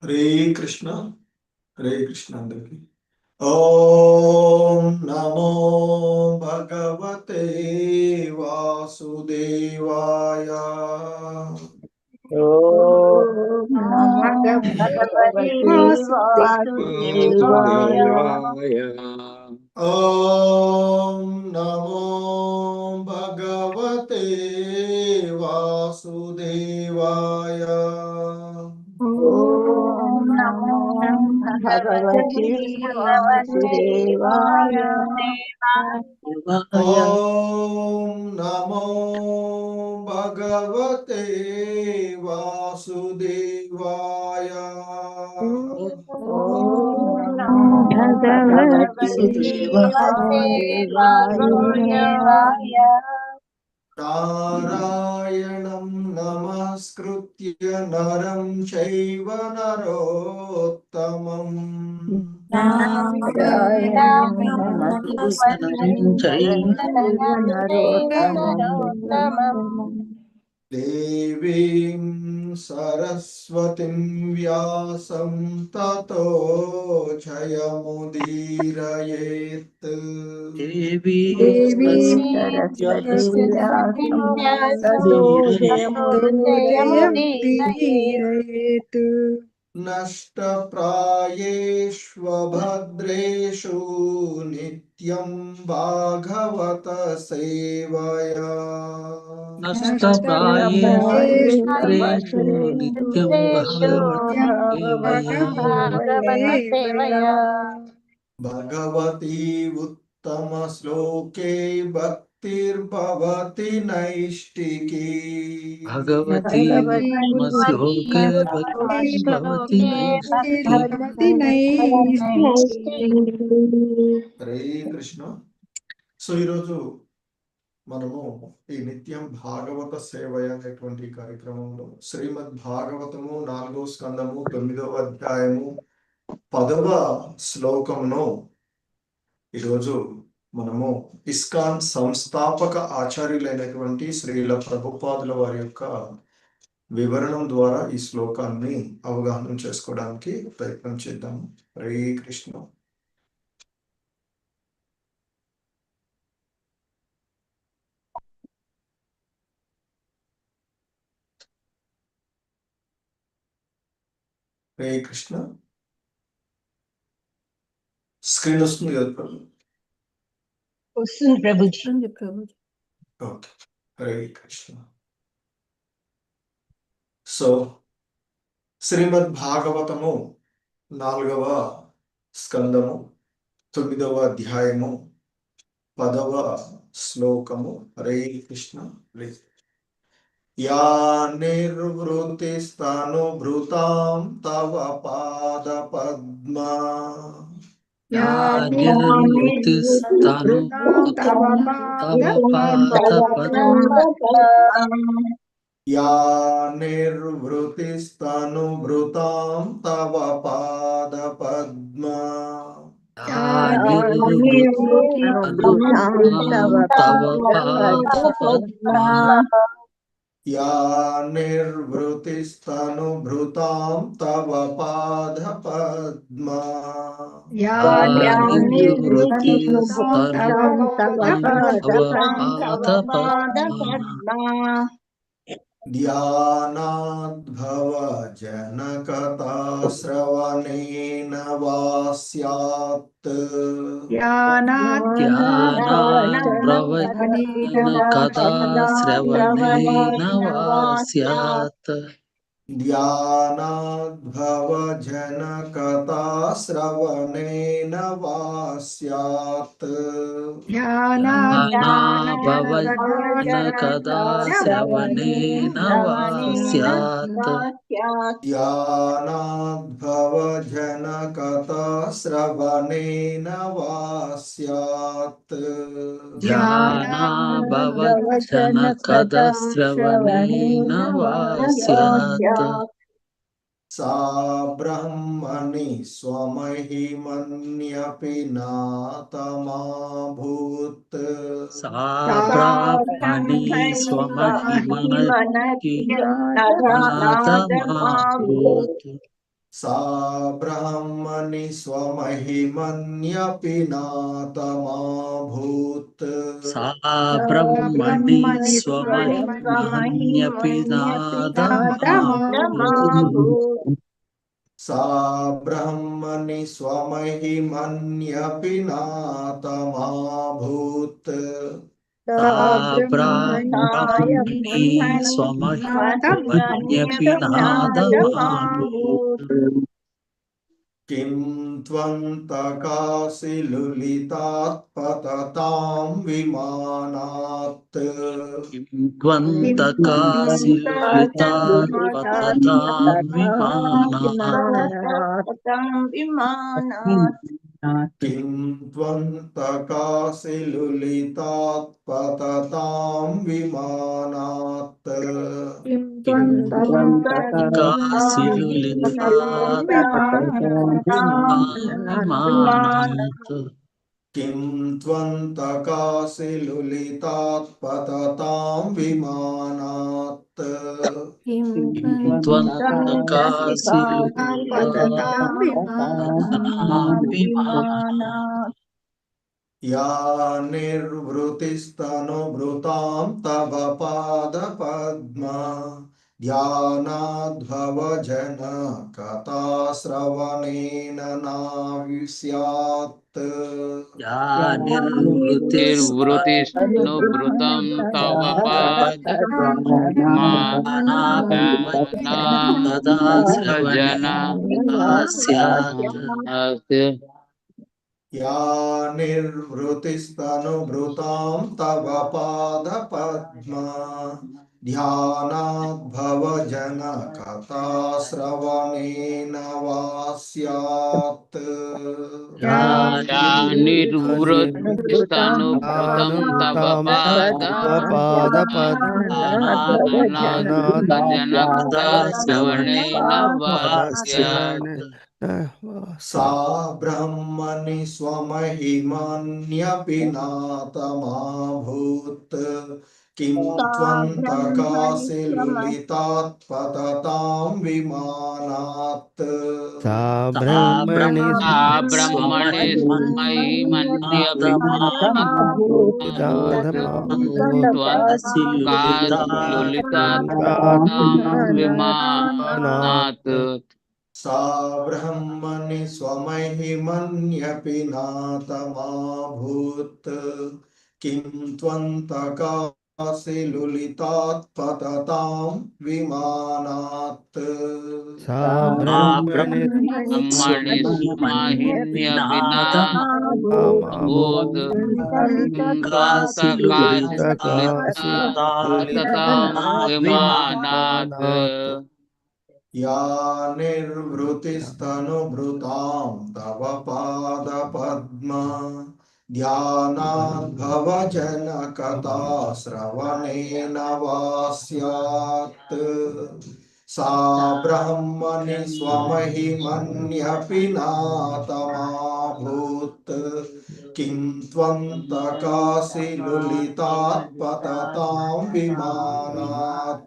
హరే కృష్ణ హరే కృష్ణ అందరికి. ఓం నమో భగవతే వాసుదేవాయ. ఓం నమో భగవతే వాసుదేవాయ. ఓం నమో భగవతే వాసుదేవాయ. ఓం నమో భగవతే వాసుదేవాయ. ఓం నమో భగవతే వాసుదేవాయ. ఓం నమో భగవతే వాసుదేవాయ. నారాయణం నమస్కృత్య నరం చైవ నరోత్తమం. నారాయణం నమస్కృత్య నరోత్తమం. దేవీం సరస్వతిం వ్యాసం తతో జయముదీరయేత్. దేవీ సరస్వతి వ్యాసం తతో జయముదీరయేత్. నష్టప్రాయేష్వభద్రేషు నిత్యం భాగవత సేవయా. నష్టప్రాయేషు నిత్యం భాగవత సేవయా. భగవతి ఉత్తమ శ్లోకే భక్తిర్భవతి నైష్టికీ. భగవతి శ్లోకే భక్తిర్భవతి నైష్టికీ. హరే కృష్ణ. సో ఈరోజు మనము ఈ నిత్యం భాగవత సేవయ అనేటువంటి కార్యక్రమంలో శ్రీమద్ భాగవతము 4వ స్కందము 9వ అధ్యాయము 10వ శ్లోకంలో ఈరోజు మనము ఇస్కాన్ సంస్థాపక ఆచార్యులైనటువంటి శ్రీల ప్రభుపాదుల వారి యొక్క వివరణం ద్వారా ఈ శ్లోకాన్ని అవగాహన చేసుకోవడానికి ప్రయత్నం చేద్దాం. హరే కృష్ణ. హరే కృష్ణ. స్క్రీన్ వస్తుంది కదా ప్రభు? వస్తుంది ప్రభుజీ. ఓకే. హరే కృష్ణ. సో శ్రీమద్ భాగవతము 4వ స్కందము 9వ అధ్యాయము 10వ శ్లోకము. హరే కృష్ణ. యా నిర్వృతిస్తనుభృతాం తవ పాద పద్మా. యా నిర్వృతిస్తను తవ పాద పద్మా. యా నిర్వృతిస్తనుభృతాం తవ పాద పద్మా. యా నిర్వృతిస్తను తవ పాద పద్మా. యా నిర్వృతిస్తనుభృతాం తవ పాద పద్మా. యా నిర్వృతిస్తను తవ పాద పద్మా. ధ్యానాద్భవ జనకథా శ్రవణేన వా స్యాత్. ధ్యానాద్భవ జనకథా శ్రవణేన వా స్యాత్. ధ్యానాద్భవ జనకథా శ్రవణేన వా స్యాత్. ధ్యానాద్భవ జనకథా శ్రవణేన వా స్యాత్. ధ్యానాద్భవ జనకథా శ్రవణేన వా స్యాత్. ధ్యానాద్భవ జనకథా శ్రవణేన వా స్యాత్. సా బ్రహ్మణి స్వమహిమన్యపి నాతమాభూత్. సా బ్రహ్మణి స్వమహిమన్యపి నాతమాభూత్. सा ब्रह्मणि स्वमहिमन्यपि नातमाभूत् सा ब्रह्मणि स्वमहिमन्यपि नादमाभूत् सा ब्रह्मणि स्वमहिमन्यपि नातमाभूत् सा ब्रह्मणि स्वमहिमन्यपि नादमाभूत् किं त्वन्तकासि लुलितात्पततां विमानात् किं त्वन्तकासि लुलितात् पततां विमानात् किं त्वन्तकासि लुलितात्पततां विमानात् किं त्वन्तकासि लुलितात् विमानात् किं त्वन्तकासि लुलितात्पततां विमानात् किं त्वन्तकासि लुलितात् विमानात् या निर्वृतिस्तनुभृतां तव पादपद्मा ध्यानाद्भवजन कथाश्रवणेन नाविस्यात् या निर्वृतिस्तनुभृतं तव पादपद्मा कदा श्रवणेन स्यात् या निर्वृतिस्तनुभृतां तव पादपद्मा ध्यानाद्भवजन कथाश्रवणेन वा स्यात् या निर्वृतिस्तनुभृतं तव पादपद्मनादजनकथाश्रवणेन वा स्यात् सा ब्रह्मणि स्वमहिमन्यपि नातमाभूत् किं त्वन्तकासि लुलितात्पततां विमानात् सा ब्रह्मणि स्वमहिमन्यपि नादमाभूत् विमानात् सा ब्रह्मणि स्वमहिमन्यपि नातमाभूत् किं त्वन्तकासि लुलितात्पततां विमानात् सा ब्रह्मणि स्वमहिमन्यपि नादमाभूत् कासि विमानात् या निर्वृतिस्तनुभृतां तव पादपद्मा ध्यानाद्भवजन कथाश्रवणेन वा स्यात् सा ब्रह्मणि स्वमहिमन्यपि नातमाभूत् किं त्वन्तकासि लुलितात्पततां विमानात्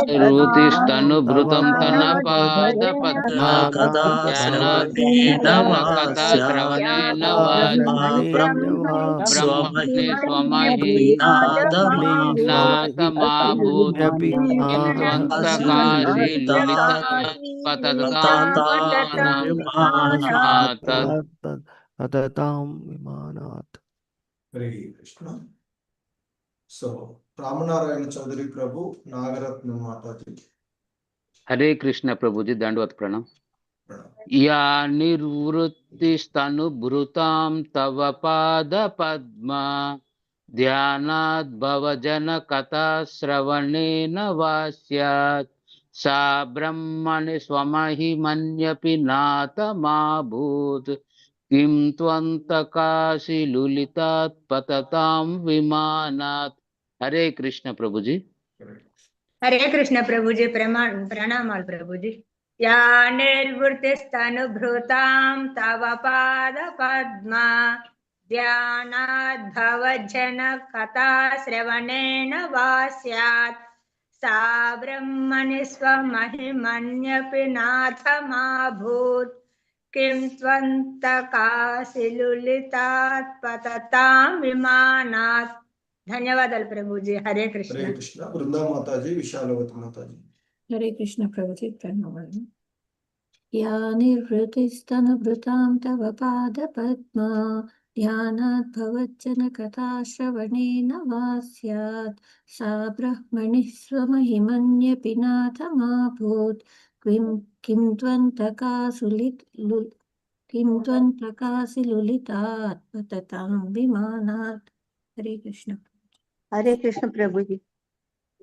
निर्वृतिस्तनुभृतं तन पादपद्मा कदा श्रवणेन वा ब्रह्मणि ब्रह्मणि स्वमहिमन्यपि नादमाभूत् किं त्वन्तकासि लुलितात्पततां विमानात् हरे कृष्ण. So, रामनारायण चौधरी प्रभु, नागरत्न माता जी. हरे कृष्ण प्रभु जी, दंडवत प्रणाम. या निर्वृत्तिस्तनुभृतां तव पाद पद्मा ध्यानाद् भवजन कथा श्रवणेन वा स्यात् सा ब्रह्मणि स्वमहिमन्यपि नातमाभूत् किं त्वन्तकासि लुलितात् पततां विमानात्. हरे कृष्ण प्रभु जी. हरे कृष्ण प्रभु जी. प्रणाम प्रभु जी. या निर्वृतिस्तनुभृतां तव पाद पद्मा ध्यानाद्भवज्जन कथा श्रवणेन वा स्यात् सा ब्रह्मणि स्वमहिमन्यपि नाथमाभूत् किं त्वन्तकाशिलुलितात् पततां विमानात्। ధన్యవాదాలు ప్రభుజీ. హరే కృష్ణ. హరే కృష్ణ. బృందా మాతాజీ, విశాలవతి మాతాజీ. హరే కృష్ణ ప్రభుజీ, ప్రణామాలు. యా నిర్వృతిస్తనుభృతాం తవ పాద పద్మా ధ్యానాత్ భవజ్జన కథా శ్రవణేన వా స్యాత్ సా బ్రహ్మణి స్వమహిమన్యపి నాథమాభూత్ కిం త్వంతకాసి లులితాత్ పతతాం విమానాత్. హరే కృష్ణ. హరే కృష్ణ ప్రభుజీ.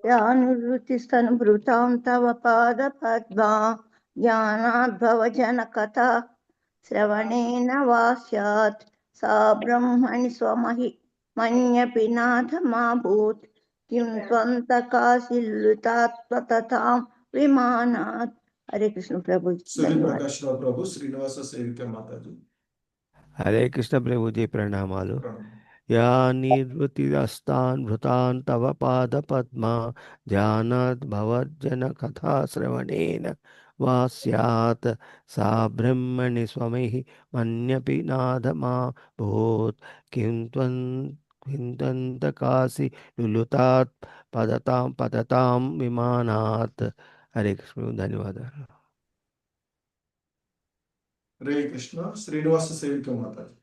యానువృత్తిస్తనుభృతాం తవ పాద పద్మా జ్ఞానాద్భవజన కథా శ్రవణేన వా స్యాత్ సా బ్రహ్మణి స్వమహిమన్యపి నాథమాభూత్ కిం త్వంతకాశిల్లుతాత్ పతతాం విమానాత్. హరే కృష్ణ ప్రభుజీ. సూర్యప్రకాష్ రావు ప్రభు, శ్రీనివాస సేవిక మాతాజీ. హరే కృష్ణ ప్రభుజీ, ప్రణామాలు. ప్రణామం. యా నిర్వృతిస్తాన్ భృతాన్ తవ పాద పద్మా ధ్యానాత్ భవజ్జన కథా శ్రవణేన వా స్యాత్ సా బ్రహ్మణి స్వమహి మన్యపి నాథమా భూత్ కిం త్వంతకాసి లులుతాత్ పతతాం విమానాత్. హరే కృష్ణ. ధన్యవాదాలు. హరే కృష్ణ. శ్రీనివాస సేవిక మాతాజీ.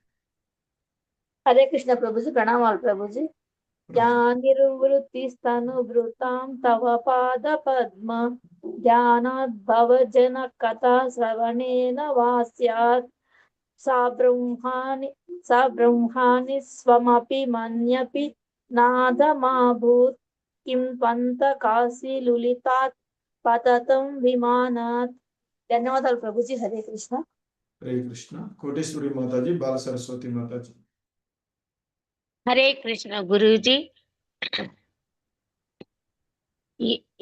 హరే కృష్ణ ప్రభుజీ, ప్రణామాలు ప్రభుజీ. జ్ఞానిర్వృత్తిస్తనుభృతాం తవ పాద పద్మ ధ్యానాద్భవజన కథా శ్రవణేన వా స్యాత్ సా బ్రహ్మాణి స్వమపి మన్యపి నాథమాభూత్ కిం త్వంతకాసి లులితాత్ పతతం విమానాత్. ధన్యవాదాలు ప్రభుజీ. హరే కృష్ణ. హరే కృష్ణ. కోటేశ్వరి మాతాజీ, బాల సరస్వతి మాతాజీ. హరే కృష్ణ గురూజీ.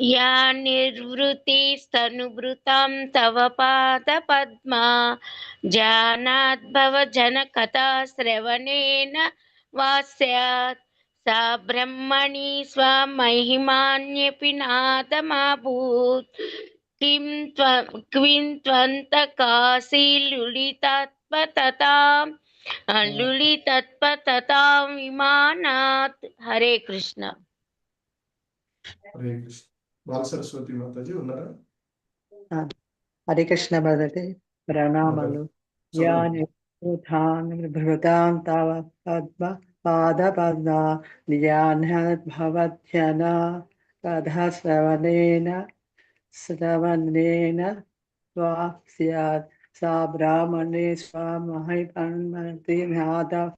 యా నిర్వృతిస్తనుభృతాం తవ పాద పద్మా జానాద్భవజన కథా శ్రవణేన వా స్యాత్ సా బ్రహ్మణి స్వమహిమాన్యపి నాథమాభూత్ కిం త్వంతకాసి లులితత్పతతాం విమానాత్. హరే కృష్ణ. హరే కృష్ణ. బాల సరస్వతి మాతాజీ ఉన్నారా? హరే కృష్ణ భగవతే, ప్రణామాలు. యాని భృతాం తవ పద్మ పాద పద్మా ధ్యానాద్భవజ్జన కథా శ్రవణేన వా స్యాత్ సా బ్రాహ్మణే స్వమహిమన్యపి నాథ.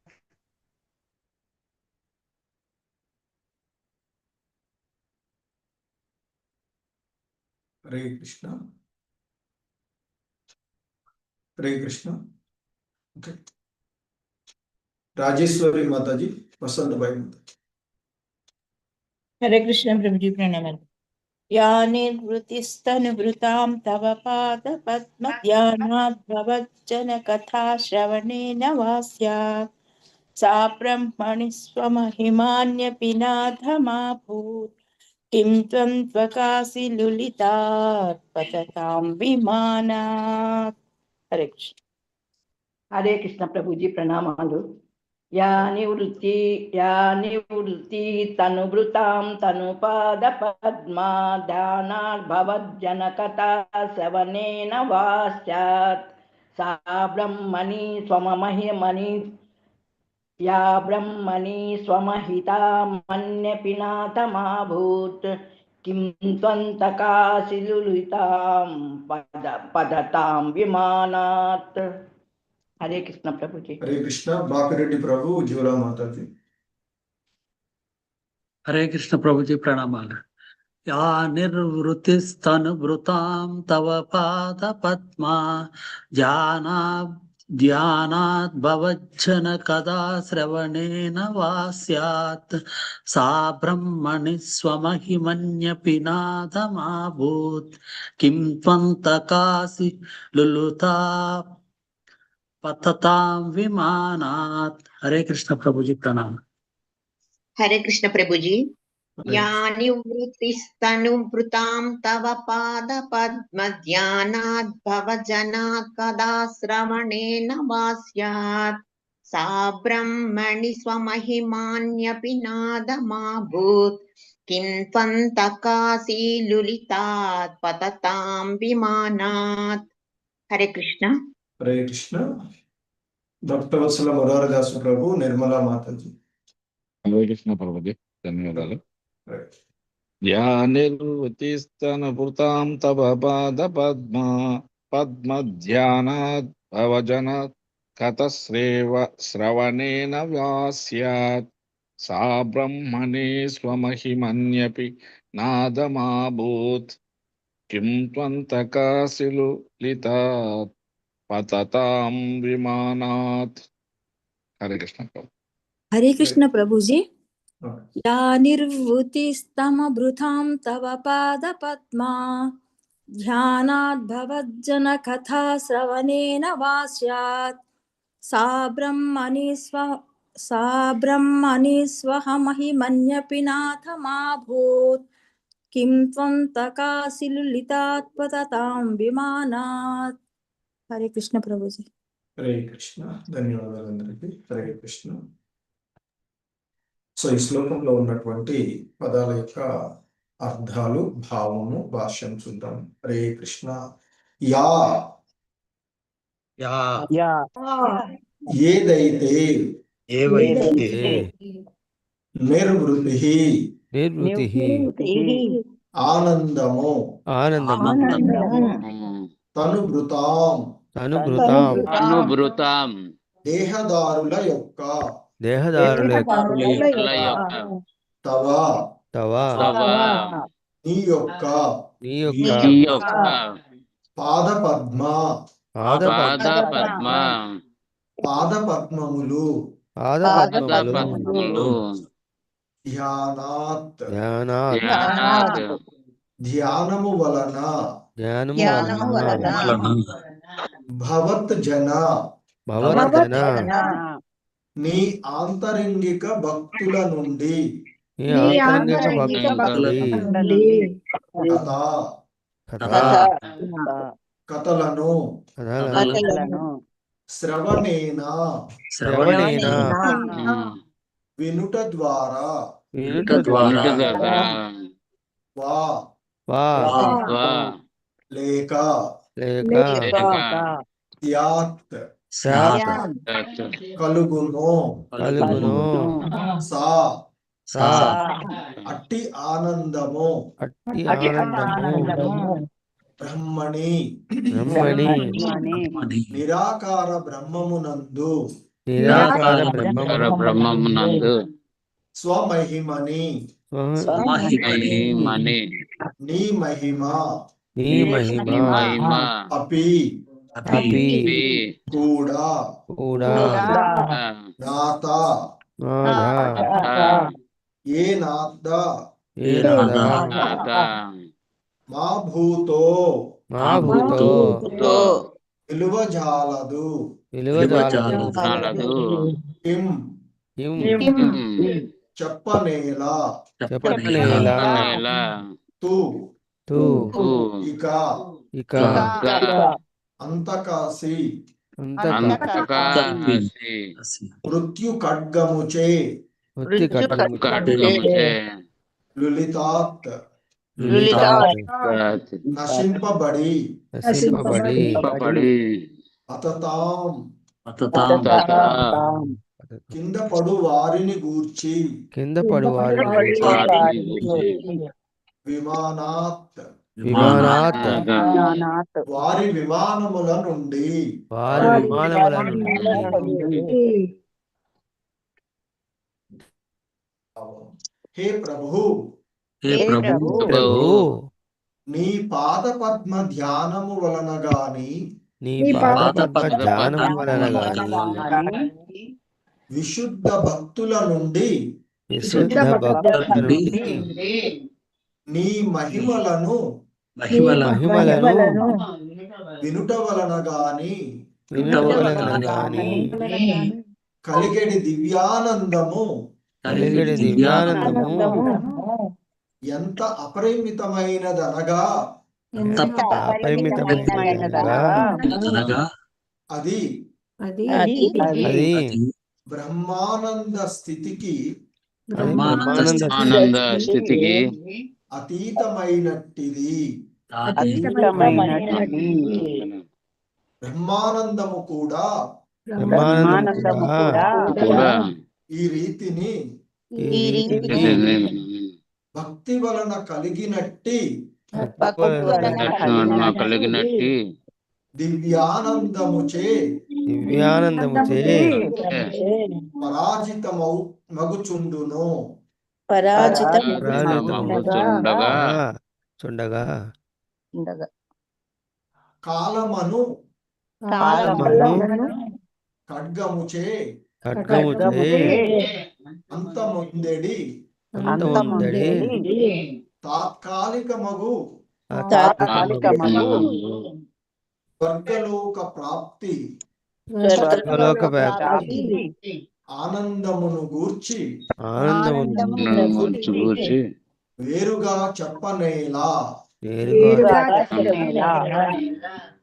హరే కృష్ణ. హరే కృష్ణ. ఓకే. రాజేశ్వరి మాతాజీ, వసంతబాయి మాతాజీ. హరే కృష్ణ ప్రభుజీ, ప్రణామాలు. యా నిర్వృతిస్తనుభృతాం తవ పాద పద్మ ధ్యానాద్భవజ్జన కథా శ్రవణేన వా స్యాత్ సా బ్రహ్మణి స్వమహిమాన్యపి నాథమాభూత్ కిం త్వంతకాసి లులితాత్ పతతాం విమానాత్. హరే కృష్ణ. హరే కృష్ణ ప్రభుజీ, ప్రణామాలు. యా నివృత్తి తనుభృతాం తనుపాద పద్మా ధ్యానాద్భవజ్జన కథా శ్రవణేన వా స్యాత్ సా బ్రహ్మణి స్వమహితామన్యపి నాథమాభూత్ కిం త్వంతకాసి లులితాం పతతాం విమానాత్. హరే కృష్ణ ప్రభుజీ. హరే కృష్ణ. బాపిరెడ్డి ప్రభు, ఉజ్వల మాతాజీ. హరే కృష్ణ ప్రభుజీ, ప్రణామాలు. యా నిర్వృతిస్తనుభృతాం తవ పాద పద్మా ధ్యానాద్భవజ్జన కథా శ్రవణేన వా స్యాత్ సా బ్రహ్మణి స్వమహిమన్యపి నాథమాభూత్ కిం త్వంతకాసి లులుతా పతతాం విమానాత్. హరే కృష్ణ ప్రభుజీ ప్రణామం. హరే కృష్ణ ప్రభుజీ. యాని వృత్తిస్తనుభృతాం తవ పాద పద్మ ధ్యానాద్ భవజనాత్ కదా శ్రవణేన వా స్యాత్ సా బ్రహ్మణి స్వమహిమాన్యపి నాదమాభూత్ కిం త్వంతకాశీలులితాత్ పతతాం విమానాత్. హరే కృష్ణ. హరే కృష్ణ. భక్తవత్సల మురారిదాసు ప్రభు, నిర్మలా మాతాజీ. హరే కృష్ణ ప్రభుజీ, ధన్యవాదాలు. యా నిర్వృతిస్తనుభృతాం తవ పాద పద్మధ్యానాద్ భవజనాత్ కతశ్రేవ శ్రవణేన వా స్యాత్ సా బ్రహ్మణి స్వమహిమన్యపి నాదమాభూత్ కిం త్వంతకాశిలులితాత్ పతతాం విమానాత్. హరే కృష్ణ ప్రభు. హరే కృష్ణ ప్రభుజీ. యా నిర్వృతిస్తమభృతాం తవ పాద పద్మా ధ్యానాద్ భవజ్జన కథా శ్రవణేన వా స్యాత్ సా బ్రహ్మణి స్వహమహిమన్యపి నాథమాభూత్ కిం త్వంతకాశిలులితాత్ పతతాం విమానాత్. హరే కృష్ణ ప్రభుజీ. హరే కృష్ణ. ధన్యవాదాలు అందరికీ. హరే కృష్ణ. సో ఈ శ్లోకంలో ఉన్నటువంటి పదాల యొక్క అర్థాలు, భావము, భాష్యం చూద్దాం. హరే కృష్ణ. యా ఏదైతే, నిర్వృతి ఆనందము, తనుభృతాం దేహదారుల యొక్క తవ నీ యొక్క పాదపద్మములు ధ్యానాత్ ధ్యానము వలన భవత్ జన నీ ఆంతరంగిక భక్తుల నుండి కథలను శ్రవణేన వినుట ద్వారా లేక కలుగును సా అట్టి ఆనందము బ్రహ్మణి నిరాకార బ్రహ్మమునందు స్వమహిమని నీ మహిమ అపి కూడా నాత ఏ నాథ మా భూతో నిలువజాలదు కిం చెప్పనేలా తు ఇక అంతకాసి మృత్యు ఖడ్గముచే లులితాత్ నశింపబడి అతతాం కింద పడు వారిని గూర్చి విమానాత్ వారి విమానముల నుండి హే ప్రభు నీ పాద పద్మ ధ్యానము వలన గాని విశుద్ధ భక్తుల నుండి నీ మహిమలను వినుట వలన గాని వినుటవలన గాని కలిగడి దివ్యానందము కలిగడి దివ్యానందము ఎంత అపరిమితమైనదనగా అపరిమితమైనదనగా అది అది బ్రహ్మానంద స్థితికి ఆనంద స్థితికి అతీతమైనట్టిది. బ్రహ్మానందము కూడా ఈ రీతిని భక్తి వలన కలిగినట్టి దివ్యానందముచే పరాజితమౌ మగుచుండును. చుండగా కాలమను ఖడ్గముచే అంతమొందెడి తాత్కాలికమగు స్వర్గలోక ప్రాప్తి ఆనందమును గూర్చి వేరుగా చెప్పనేలా.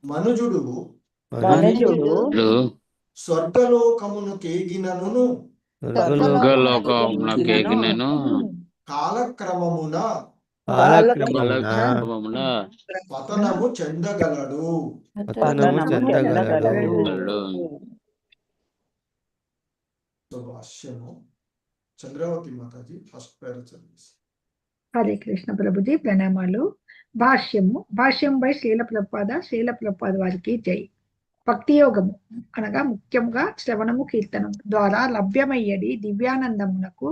మనుజుడు స్వర్గలోకమును కేగినను కాలక్రమమున పతనము చెందగలడు. భాష్యము చంద్రవతి మాతాజీ ఫస్ట్ పేరు చదివేసి. హరే కృష్ణ ప్రభుజీ ప్రణామాలు. భాష్యం బై శ్రీల ప్రభుపాద వారికి జై. భక్తి యోగము అనగా ముఖ్యంగా శ్రవణము కీర్తనం ద్వారా లభ్యమయ్యేది దివ్యానందమునకు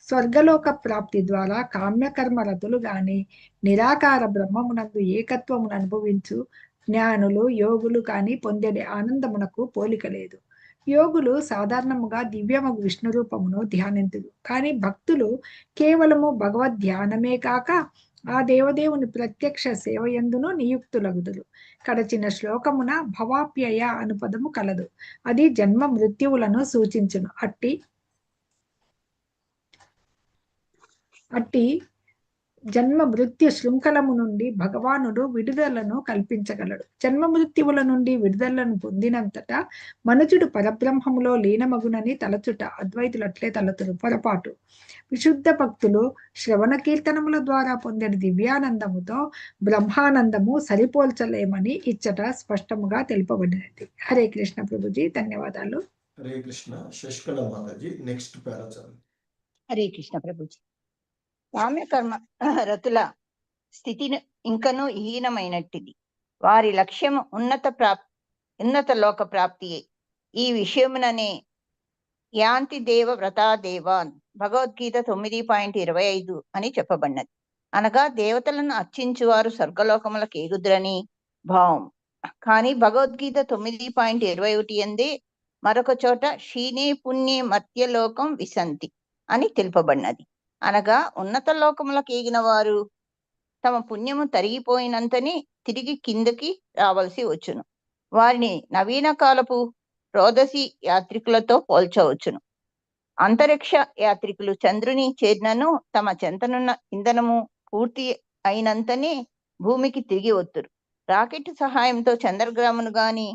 స్వర్గలోక ప్రాప్తి ద్వారా కామ్యకర్మ రతులు గాని నిరాకార బ్రహ్మమునందు ఏకత్వమును అనుభవించు జ్ఞానులు యోగులు కాని పొందేది ఆనందమునకు పోలిక లేదు. యోగులు సాధారణముగా దివ్యమగు విష్ణు రూపమును ధ్యానింతులు, కానీ భక్తులు కేవలము భగవద్ ధ్యానమే కాక ఆ దేవదేవుని ప్రత్యక్ష సేవయందును నియుక్తులగుదురు. కడచిన శ్లోకమున భవాప్యయ అను పదము కలదు. అది జన్మ మృత్యువులను సూచించును. అట్టి జన్మ మృత్యు శృంఖలము నుండి భగవానుడు విడుదలను కల్పించగలడు. జన్మ మృత్యువుల నుండి విడుదలను పొందినంతటా మనుజుడు పరబ్రహ్మములో లీనమగునని తలచుట అద్వైతులట్లే తలతురు పొరపాటు. విశుద్ధ భక్తులు శ్రవణ కీర్తనముల ద్వారా పొందిన దివ్యానందముతో బ్రహ్మానందము సరిపోల్చలేమని ఇచ్చట స్పష్టముగా తెలుపబడినది. హరే కృష్ణ ప్రభుజీ, ధన్యవాదాలు. హరే కృష్ణ. శశికళ మాతాజీ నెక్స్ట్ పేరా చదువు. హరే కృష్ణ ప్రభుజీ. కామ్యకర్మ రతుల స్థితిని ఇంకనూ హీనమైనట్టిది. వారి లక్ష్యము ఉన్నత లోక ప్రాప్తియే. ఈ విషయముననే యాంతి దేవ వ్రతా దేవాన్ భగవద్గీత 9.25 అని చెప్పబడినది. అనగా దేవతలను అర్చించువారు స్వర్గలోకములకు ఎగుదురని భావం. కానీ భగవద్గీత 9.21 ఎందే మరొక చోట క్షీణే పుణ్యే మర్త్యలోకం విశంతి అని తెలుపబడినది. అనగా ఉన్నత లోకములకు ఎగిన వారు తమ పుణ్యము తరిగిపోయినంతనే తిరిగి కిందకి రావలసి వచ్చును. వారిని నవీన కాలపు రోదసి యాత్రికులతో పోల్చవచ్చును. అంతరిక్ష యాత్రికులు చంద్రుని చేరినను తమ చెంతనున్న ఇంధనము పూర్తి అయినంతనే భూమికి తిరిగి వత్తురు. రాకెట్ సహాయంతో చంద్రగ్రహమును గాని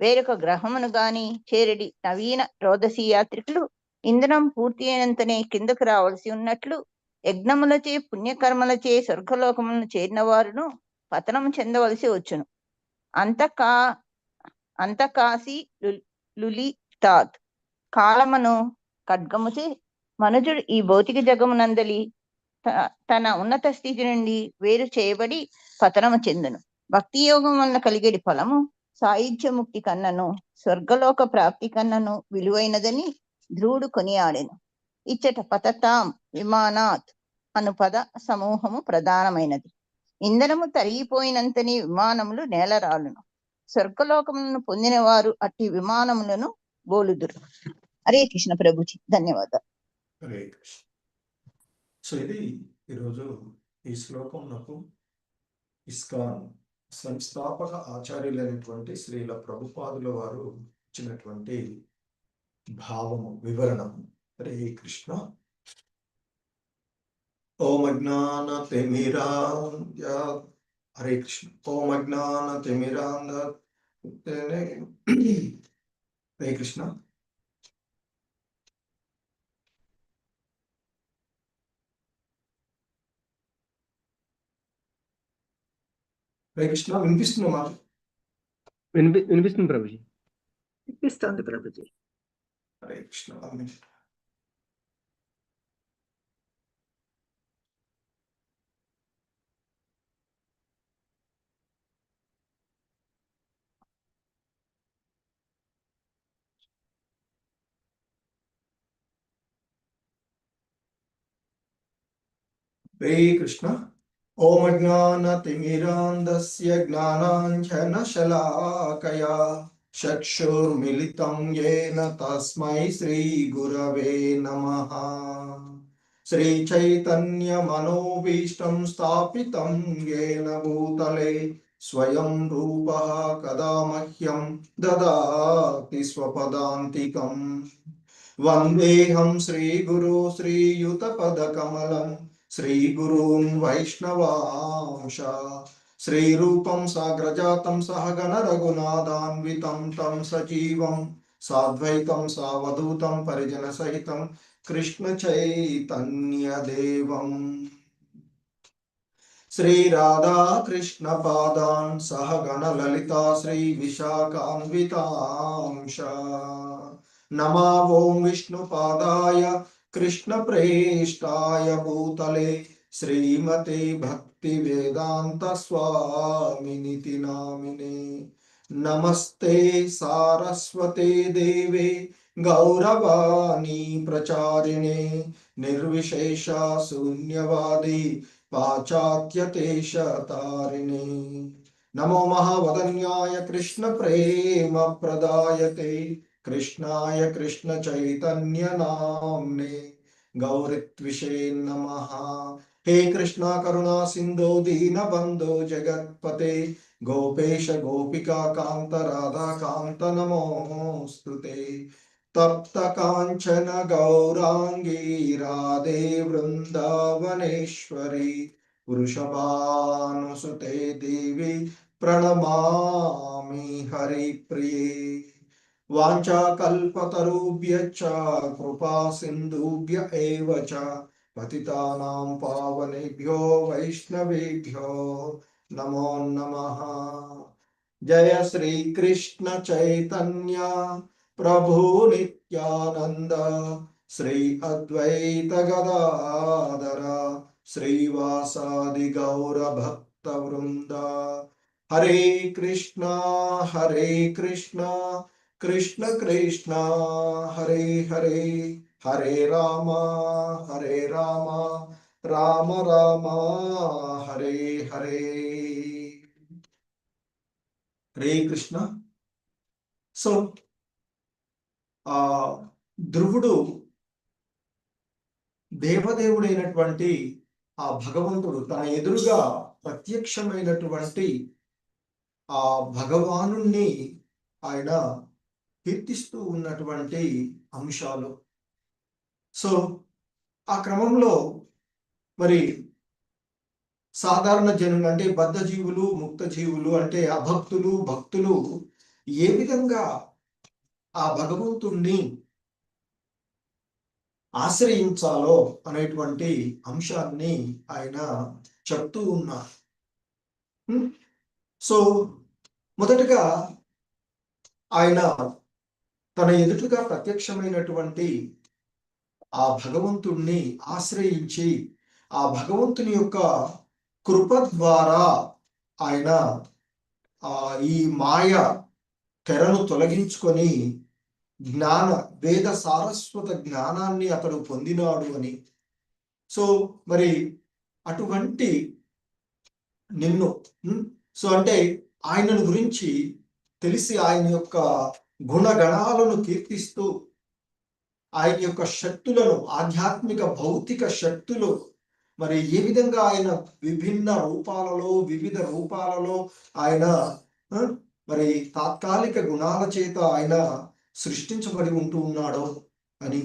వేరొక గ్రహమును గాని చేరడి నవీన రోదసి యాత్రికులు ఇంధనం పూర్తి అయినంతనే కిందకు రావాల్సి ఉన్నట్లు యజ్ఞములచే పుణ్యకర్మలచే స్వర్గలోకములను చేరిన వారును పతనము చెందవలసి వచ్చును. అంతకాసి లులితాత్ కాలమును ఖడ్గముచే మనుజుడు ఈ భౌతిక జగమునందలి తన ఉన్నత స్థితి నుండి వేరు చేయబడి పతనము చెందును. భక్తి యోగం వలన కలిగేది ఫలము సాయుధ్య ముక్తి కన్నను స్వర్గలోక ప్రాప్తి కన్నను విలువైనదని ధ్రువుడు కొనియాడెను. ఇచ్చట పతతాం విమానాత్ అను పద సమూహము ప్రధానమైనది. ఇంధనము తరిగిపోయినంతని విమానములు నేలరాలును. స్వర్గలోకములను పొందిన వారు అట్టి విమానములను బోలుదురు. హరే కృష్ణ ప్రభుజీ, ధన్యవాదాలు. హరే కృష్ణ. సో ఇది ఈరోజు ఈ శ్లోకమునకు ఇస్కాన్ సంస్థాపక ఆచార్యులైనటువంటి శ్రీల ప్రభుపాదుల వారు ఇచ్చినటువంటి భావము వివరణము. హరే కృష్ణ. ఓం అజ్ఞాన తిమిరాంధ్య. హరే కృష్ణ. ఓం అజ్ఞాన తిమిరాంధ. హరే కృష్ణ. హరే కృష్ణ. వినిపిస్తున్నా మాట? వినిపిస్తుంది ప్రభుజీ. వినిపిస్తోంది ప్రభుజీ. హరే కృష్ణ. హరే కృష్ణ. ఓం అజ్ఞానతిమిరాంధస్య జ్ఞానాంజనశలాకయా చక్షుర్మిలితం యేన తస్మై శ్రీ గురవే నమః. శ్రీచైతన్యమనోభీష్టం స్థాపితం యేన భూతలే స్వయం రూపః కదా మహ్యం దదాతి స్వపదాంతికం. వందేహం శ్రీగురు శ్రీయుతపదకమలం శ్రీగురూన్ వైష్ణవాంశ. శ్రీరూపం సాగ్రజాతం సహగణ రఘునాథాన్వితం తం సజీవం సాద్వైతం సావధూతం పరిజన సహితం కృష్ణ చైతన్యదేవం. శ్రీ రాధా కృష్ణ పాదాన్ సహగణ లలితా శ్రీ విశాఖాన్వితాంశ. నమో ఓం విష్ణుపాదాయ కృష్ణ ప్రేష్టాయ భూతలే శ్రీమతే భక్తి వేదాంత స్వామినితి నామినే. నమస్తే సారస్వతే దేవే గౌరవాణి ప్రచారిణే నిర్విశేష శూన్యవాది పాశ్చాత్యదేశతారిణే. నమో మహావదన్యాయ కృష్ణ ప్రేమ ప్రదాయతే కృష్ణాయ కృష్ణ చైతన్య నామ్నే గౌరిత్విషే నమః. హే కృష్ణ కరుణా సింధో దీన బంధో జగత్పతే గోపేశ గోపికా కాంత రాధా కాంత నమోస్తుతే. తప్త కాంచన గౌరాంగీ రాధే వృందావనేశ్వరి వృషభానుసుతే దేవి ప్రణమామి హరిప్రియే. వాంఛాకల్పతరుభ్యశ్చ కృపా సింధుభ్య ఏవ చ పతితానాం పావనేభ్యో వైష్ణవేభ్యో నమో నమః. జయ శ్రీ కృష్ణ చైతన్య ప్రభు నిత్యానంద శ్రీ అద్వైత గదాధర శ్రీవాసాది గౌర భక్త వృంద. హరే కృష్ణ కృష్ణ కృష్ణ హరే హరే హరే రామ రామ రామ హరే హరే. హరే కృష్ణ. సో ధ్రువుడు దేవదేవుడైనటువంటి ఆ భగవంతుడు తన ఎదురుగా ప్రత్యక్షమైనటువంటి ఆ భగవానుణ్ణి ఆయన కీర్తిస్తూ ఉన్నటువంటి అంశాలు. సో ఆ క్రమంలో మరి సాధారణ జనులు అంటే బద్ధ జీవులు ముక్త జీవులు అంటే అభక్తులు భక్తులు ఏ విధంగా ఆ భగవంతుణ్ణి ఆశ్రయించాలో అనేటువంటి అంశాన్ని ఆయన చెప్తూ ఉన్నారు. సో మొదటగా ఆయన తన ఎదుటిగా ప్రత్యక్షమైనటువంటి ఆ భగవంతుణ్ణి ఆశ్రయించి ఆ భగవంతుని యొక్క కృప ద్వారా ఆయన ఈ మాయ తెరను తొలగించుకొని జ్ఞాన వేద సారస్వత జ్ఞానాన్ని అతడు పొందినాడు అని. సో మరి అటువంటి నిన్ను సో అంటే ఆయనను గురించి తెలిసి ఆయన యొక్క గుణగణాలను కీర్తిస్తూ ఆయన యొక్క శక్తులను ఆధ్యాత్మిక భౌతిక శక్తులు మరి ఏ విధంగా ఆయన విభిన్న రూపాలలో వివిధ రూపాలలో ఆయన మరి తాత్కాలిక గుణాల చేత ఆయన సృష్టించబడి ఉంటూ ఉన్నాడో అని,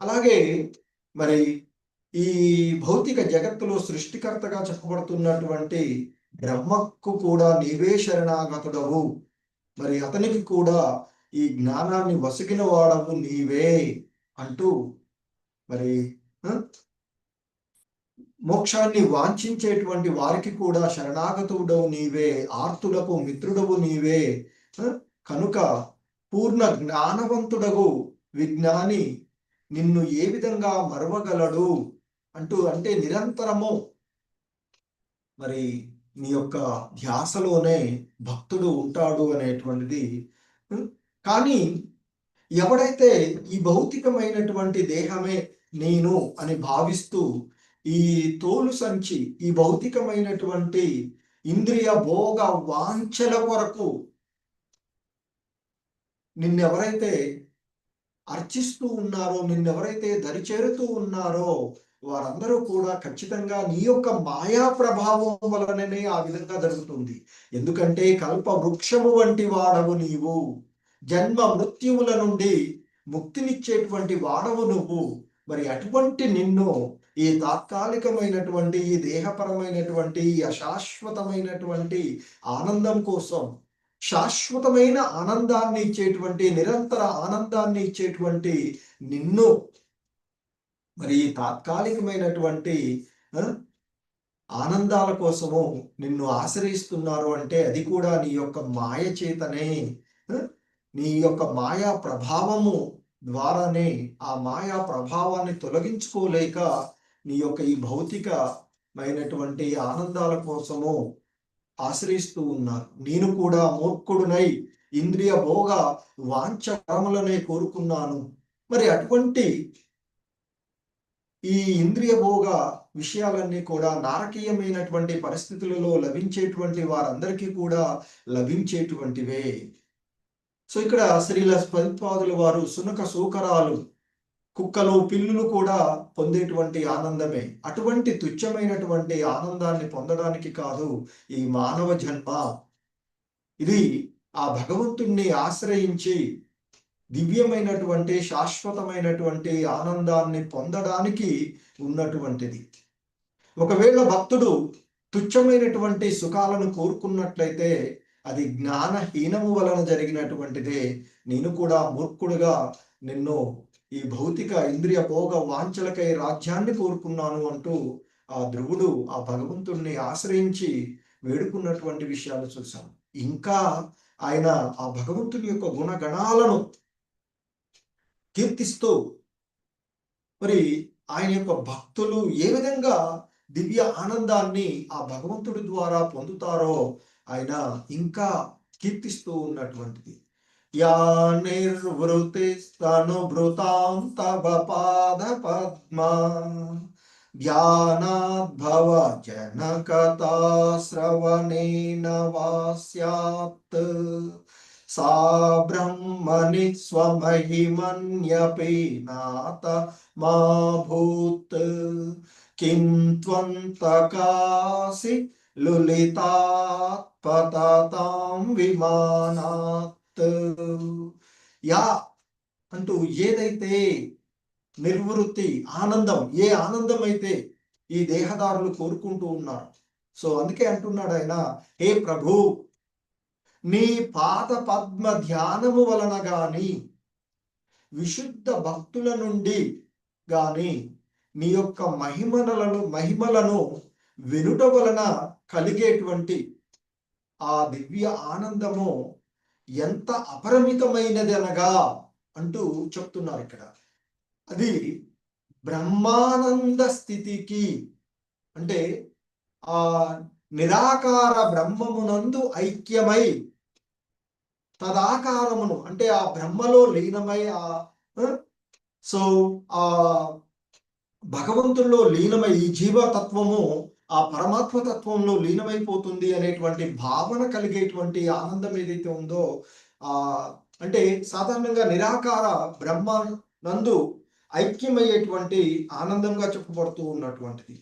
అలాగే మరి ఈ భౌతిక జగత్తులో సృష్టికర్తగా చెప్పబడుతున్నటువంటి బ్రహ్మకు కూడా నీవే శరణాగతుడవు, మరి అతనికి కూడా ఈ జ్ఞానాన్ని వసిగిన వాడవు నీవే అంటూ మరి మోక్షాన్ని వాంఛించేటువంటి వారికి కూడా శరణాగతుడవు నీవే, ఆర్తులకు మిత్రుడవు నీవే, కనుక పూర్ణ జ్ఞానవంతుడగు విజ్ఞాని నిన్ను ఏ విధంగా మరవగలడు అంటూ, అంటే నిరంతరము మరి నీ యొక్క ధ్యాసలోనే భక్తుడు ఉంటాడు అనేటువంటిది. కానీ ఎవడైతే ఈ భౌతికమైనటువంటి దేహమే నేను అని భావిస్తూ ఈ తోలు సంచి, ఈ భౌతికమైనటువంటి ఇంద్రియ భోగ వాంఛల కొరకు నిన్నెవరైతే అర్చిస్తూ ఉన్నారో, నిన్నెవరైతే దరిచేరుతూ ఉన్నారో వారందరూ కూడా ఖచ్చితంగా నీ యొక్క మాయా ప్రభావం వలననే ఆ విధంగా జరుగుతుంది. ఎందుకంటే కల్ప వృక్షము వంటి వాడవు నీవు, జన్మ మృత్యువుల నుండి ముక్తినిచ్చేటువంటి వాడవు నువ్వు. మరి అటువంటి నిన్ను ఈ తాత్కాలికమైనటువంటి ఈ దేహపరమైనటువంటి ఈ అశాశ్వతమైనటువంటి ఆనందం కోసం, శాశ్వతమైన ఆనందాన్ని ఇచ్చేటువంటి, నిరంతర ఆనందాన్ని ఇచ్చేటువంటి నిన్ను మరి తాత్కాలికమైనటువంటి ఆనందాల కోసము నిన్ను ఆశ్రయిస్తున్నారు అంటే అది కూడా నీ యొక్క మాయ చేతనే, నీ యొక్క మాయా ప్రభావము ద్వారానే. ఆ మాయా ప్రభావాన్ని తొలగించుకోలేక నీ యొక్క ఈ భౌతికమైనటువంటి ఆనందాల కోసము ఆశ్రయిస్తూ ఉన్నారు. నేను కూడా మూర్ఖుడునై ఇంద్రియ భోగ వాంఛ కరములనే కోరుకున్నాను. మరి అటువంటి ఈ ఇంద్రియ భోగ విషయాలన్నీ కూడా నారకీయమైనటువంటి పరిస్థితులలో లభించేటువంటి వారందరికీ కూడా లభించేటువంటివే. సో ఇక్కడ శ్రీల ప్రభుపాదుల వారు సునక సూకరాలు, కుక్కలు, పిల్లులు కూడా పొందేటువంటి ఆనందమే. అటువంటి తుచ్చమైనటువంటి ఆనందాన్ని పొందడానికి కాదు ఈ మానవ జన్మ. ఇది ఆ భగవంతుణ్ణి ఆశ్రయించి దివ్యమైనటువంటి శాశ్వతమైనటువంటి ఆనందాన్ని పొందడానికి ఉన్నటువంటిది. ఒకవేళ భక్తుడు తుచ్చమైనటువంటి సుఖాలను కోరుకున్నట్లయితే అది జ్ఞానహీనము వలన జరిగినటువంటిదే. నేను కూడా మూర్ఖుడుగా నిన్ను ఈ భౌతిక ఇంద్రియ భోగ వాంఛలకై రాజ్యాన్ని కోరుకున్నాను అంటూ ఆ ధ్రువుడు ఆ భగవంతుణ్ణి ఆశ్రయించి వేడుకున్నటువంటి విషయాలు చూసాం. ఇంకా ఆయన ఆ భగవంతుని యొక్క గుణగణాలను కీర్తిస్తూ మరి ఆయన యొక్క భక్తులు ఏ విధంగా దివ్య ఆనందాన్ని ఆ భగవంతుడి ద్వారా పొందుతారో ఆయన ఇంకా కీర్తిస్తూ ఉన్నటువంటిది. యా నిర్వృతి స్తనుభృతాం తవ పాద పద్మా ధ్యానాద్భవ జనకతా శ్రవణేన వా స్యాత్ సా బ్రహ్మణి స్వమహిమన్యపి నాత మా భూత్ కిం త్వంతకాసి లులితాత్ పతతాం విమానాత్. యా అంటూ ఏదైతే నిర్వృత్తి ఆనందం, ఏ ఆనందం అయితే ఈ దేహదారులు కోరుకుంటూ ఉన్నారు. సో అందుకే అంటున్నాడు ఆయన, హే ప్రభు, నీ పాద పద్మ ధ్యానము వలన గాని, విశుద్ధ భక్తుల నుండి గాని నీ యొక్క మహిమలను వినుట వలన కలిగేటువంటి ఆ దివ్య ఆనందము ఎంత అపరిమితమైనది అనగా అంటూ చెప్తున్నారు ఇక్కడ. అది బ్రహ్మానంద స్థితికి, అంటే ఆ నిరాకార బ్రహ్మమునందు ఐక్యమై తదాకారమును, అంటే ఆ బ్రహ్మలో లీనమై ఆ భగవంతుల్లో లీనమై ఈ జీవతత్వము ఆ పరమాత్మ తత్వంలో లీనమైపోతుంది అనేటువంటి భావన కలిగేటువంటి ఆనందం ఏదైతే ఉందో, అంటే సాధారణంగా నిరాకార బ్రహ్మ నందు ఐక్యమయ్యేటువంటి ఆనందంగా చెప్పబడుతూ ఉన్నటువంటిది.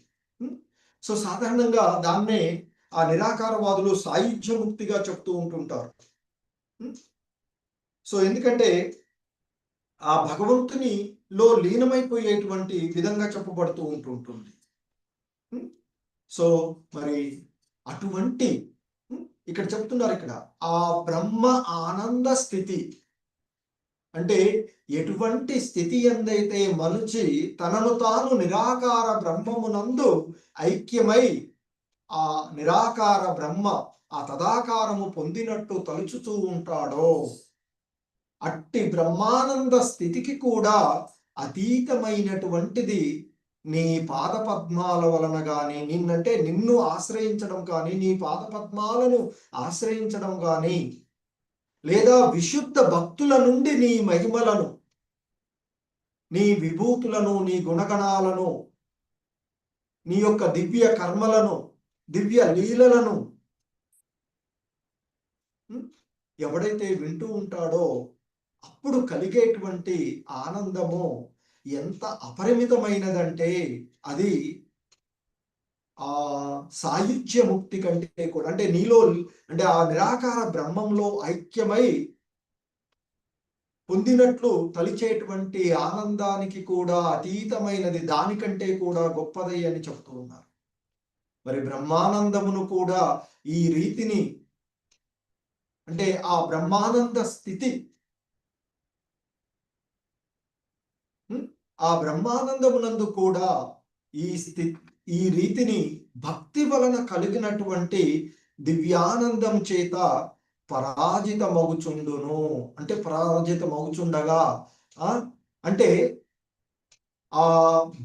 సో సాధారణంగా దాన్నే ఆ నిరాకారవాదులు సాయుధ్య ముక్తిగా చెప్తూ ఉంటుంటారు. సో ఎందుకంటే ఆ భగవంతునిలో లీనమైపోయేటువంటి విధంగా చెప్పబడుతూ ఉంటుంటుంది. సో మరి అటువంటి ఇక్కడ చెప్తున్నారు, ఇక్కడ ఆ బ్రహ్మ ఆనంద స్థితి అంటే ఎటువంటి స్థితి ఎందైతే మనిషి తనను తాను నిరాకార బ్రహ్మమునందు ఐక్యమై ఆ నిరాకార బ్రహ్మ ఆ తదాకారము పొందినట్టు తలుచుతూ ఉంటాడో, అట్టి బ్రహ్మానంద స్థితికి కూడా అతీతమైనటువంటిది నీ పాదపద్మాల వలన కానీ, నిన్ను ఆశ్రయించడం కానీ, నీ పాదపద్మాలను ఆశ్రయించడం కానీ, లేదా విశుద్ధ భక్తుల నుండి నీ మహిమలను, నీ విభూతులను, నీ గుణగణాలను, నీ యొక్క దివ్య కర్మలను, దివ్య లీలలను ఎవడైతే వింటూ ఉంటాడో అప్పుడు కలిగేటువంటి ఆనందము ఎంత అపరిమితమైనదంటే అది ఆ సాయుధ్య ముక్తి కంటే కూడా, అంటే నీలో అంటే ఆ నిరాకార బ్రహ్మంలో ఐక్యమై పొందినట్లు తలిచేటువంటి ఆనందానికి కూడా అతీతమైనది, దానికంటే కూడా గొప్పది అని చెప్తూ ఉన్నారు. మరి బ్రహ్మానందమును కూడా ఈ రీతిని అంటే ఆ బ్రహ్మానంద స్థితి, ఆ బ్రహ్మానందమునందు కూడా ఈ రీతిని భక్తి వలన కలిగినటువంటి దివ్యానందం చేత పరాజితమగుచుండును. అంటే పరాజితమగుచుండగా అంటే ఆ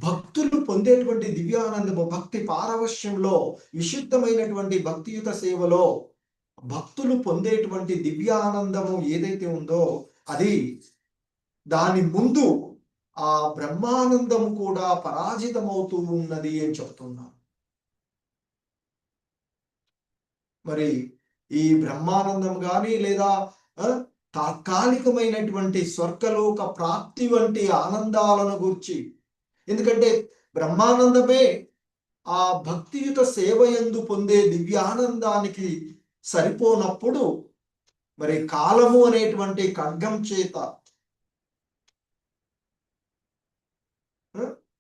భక్తులు పొందేటువంటి దివ్యానందము, భక్తి పారవశ్యంలో, విశుద్ధమైనటువంటి భక్తియుత సేవలో భక్తులు పొందేటువంటి దివ్యానందము ఏదైతే ఉందో అది దాని ముందు ఆ బ్రహ్మానందము కూడా పరాజితమవుతూ ఉన్నది అని చెప్తున్నాం. మరి ఈ బ్రహ్మానందం కానీ లేదా తాత్కాలికమైనటువంటి స్వర్గలోక ప్రాప్తి వంటి ఆనందాలను గురించి, ఎందుకంటే బ్రహ్మానందమే ఆ భక్తియుత సేవ యందు పొందే దివ్యానందానికి సరిపోనప్పుడు మరి కాలము అనేటువంటి ఖడ్గం చేత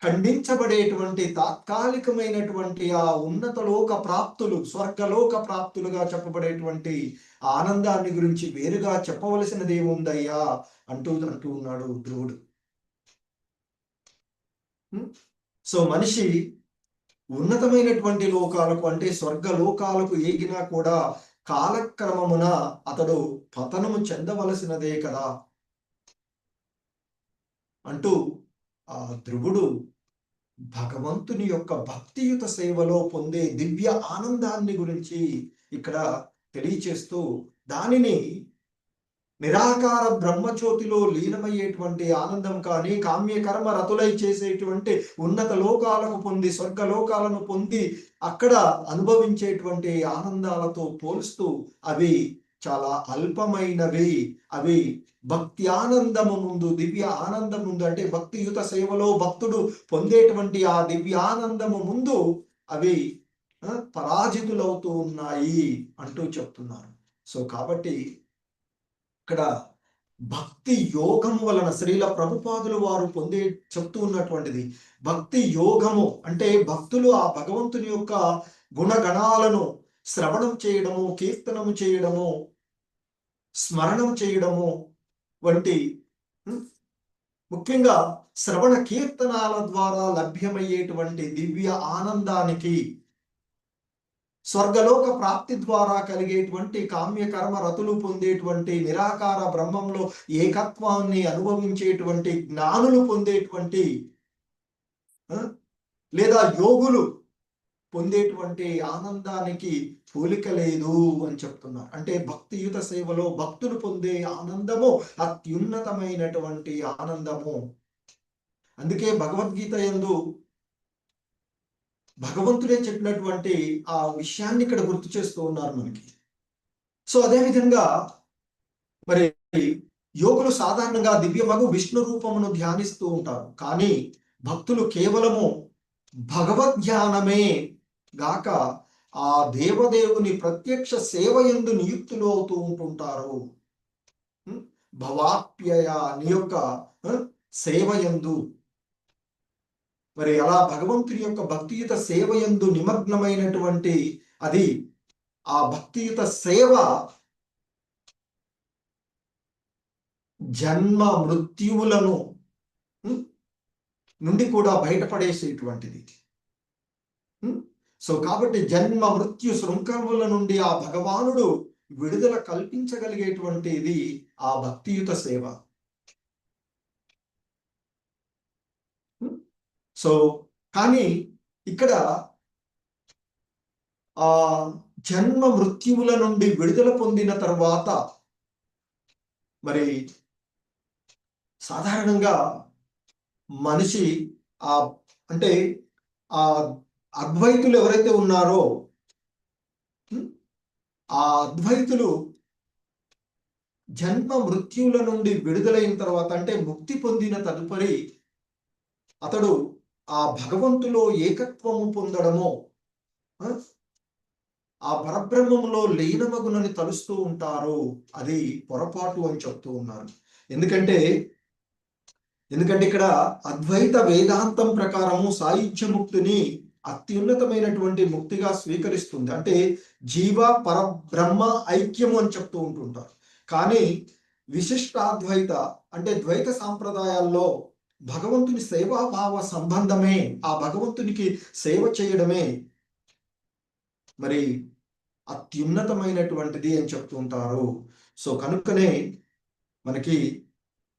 ఖండించబడేటువంటి తాత్కాలికమైనటువంటి ఆ ఉన్నత లోక ప్రాప్తులు, స్వర్గలోక ప్రాప్తులుగా చెప్పబడేటువంటి ఆనందాన్ని గురించి వేరుగా చెప్పవలసినది ఏముందయ్యా అంటూ ఉన్నాడు ధ్రువుడు. సో మనిషి ఉన్నతమైనటువంటి లోకాలకు అంటే స్వర్గలోకాలకు ఏగినా కూడా కాలక్రమమున అతడు పతనము చెందవలసినదే కదా అంటూ ఆ ధ్రువుడు భగవంతుని యొక్క భక్తియుత సేవలో పొందే దివ్య ఆనందాన్ని గురించి ఇక్కడ తెలియచేస్తూ దానిని నిరాకార బ్రహ్మజ్యోతిలో లీనమయ్యేటువంటి ఆనందం కానీ, కామ్యకర్మ రతులై చేసేటువంటి ఉన్నత లోకాలకు పొంది స్వర్గలోకాలను పొంది అక్కడ అనుభవించేటువంటి ఆనందాలతో పోలుస్తూ అవి చాలా అల్పమైనవి. అవి భక్తి ఆనందము ముందు, దివ్య ఆనందం ముందు, అంటే భక్తియుత సేవలో భక్తుడు పొందేటువంటి ఆ దివ్య ఆనందము ముందు అవి పరాజితులవుతూ ఉన్నాయి అంటూ చెప్తున్నారు. సో కాబట్టి ఇక్కడ భక్తి యోగము వలన శ్రీల ప్రభుపాదులు వారు చెప్తూ ఉన్నటువంటిది భక్తి యోగము అంటే భక్తులు ఆ భగవంతుని యొక్క గుణగణాలను శ్రవణం చేయడము, కీర్తనము చేయడము, స్మరణం చేయడము వంటి ముఖ్యంగా శ్రవణ కీర్తనాల ద్వారా లభ్యమయ్యేటువంటి దివ్య ఆనందానికి, స్వర్గలోక ప్రాప్తి ద్వారా కలిగేటువంటి కామ్యకర్మ రతులు పొందేటువంటి నిరాకార బ్రహ్మంలో ఏకత్వాన్ని అనుభవించేటువంటి జ్ఞానులు పొందేటువంటి లేదా యోగులు పొందేటువంటి ఆనందానికి పోలిక లేదు అని చెప్తున్నారు. అంటే భక్తియుత సేవలో భక్తులు పొందే ఆనందము అత్యున్నతమైనటువంటి ఆనందము. అందుకే భగవద్గీత యందు భగవంతుడే చెప్పినటువంటి ఆ విషయాన్ని ఇక్కడ గుర్తు చేస్తూ ఉన్నారు మనకి. సో అదేవిధంగా మరి యోగులు సాధారణంగా దివ్యమగు విష్ణు రూపమును ధ్యానిస్తూ ఉంటారు. కానీ భక్తులు కేవలము భగవద్ధ్యానమే గాక ఆ దేవదేవుని ప్రత్యక్ష సేవ యందు నియుక్తులు అవుతూ ఉంటుంటారు. భవాప్యయ నీ యొక్క సేవ యందు, మరి అలా భగవంతుని యొక్క భక్తియుత సేవ యందు నిమగ్నమైనటువంటి అది ఆ భక్తియుత సేవ జన్మ మృత్యువులను నుండి కూడా బయటపడేసేటువంటిది. సో కాబట్టి జన్మ మృత్యు శృంఖలముల నుండి ఆ భగవానుడు విడుదల కల్పించగలిగేటువంటిది ఆ భక్తియుత సేవ. సో కానీ ఇక్కడ ఆ జన్మ మృత్యువుల నుండి విడుదల పొందిన తర్వాత మరి సాధారణంగా మనిషి అంటే ఆ అద్వైతులు ఎవరైతే ఉన్నారో ఆ అద్వైతులు జన్మ మృత్యువుల నుండి విడుదలైన తర్వాత అంటే ముక్తి పొందిన తదుపరి అతడు ఆ భగవంతులో ఏకత్వము పొందడము, ఆ పరబ్రహ్మములో లీనమగునని తలుస్తూ ఉంటారు. అది పొరపాటు అని చెప్తూ ఉన్నారు. ఎందుకంటే ఇక్కడ అద్వైత వేదాంతం ప్రకారము సాయుధ్య ముక్తిని అత్యున్నతమైనటువంటి ముక్తిగా స్వీకరిస్తుంది. అంటే జీవ పరబ్రహ్మ ఐక్యము అని చెప్తూ ఉంటుంటారు. కానీ విశిష్టాద్వైత అంటే ద్వైత సాంప్రదాయాల్లో భగవంతుని సేవాభావ సంబంధమే, ఆ భగవంతునికి సేవ చేయడమే మరి అత్యున్నతమైనటువంటిది అని చెప్తూ ఉంటారు. సో కనుకనే మనకి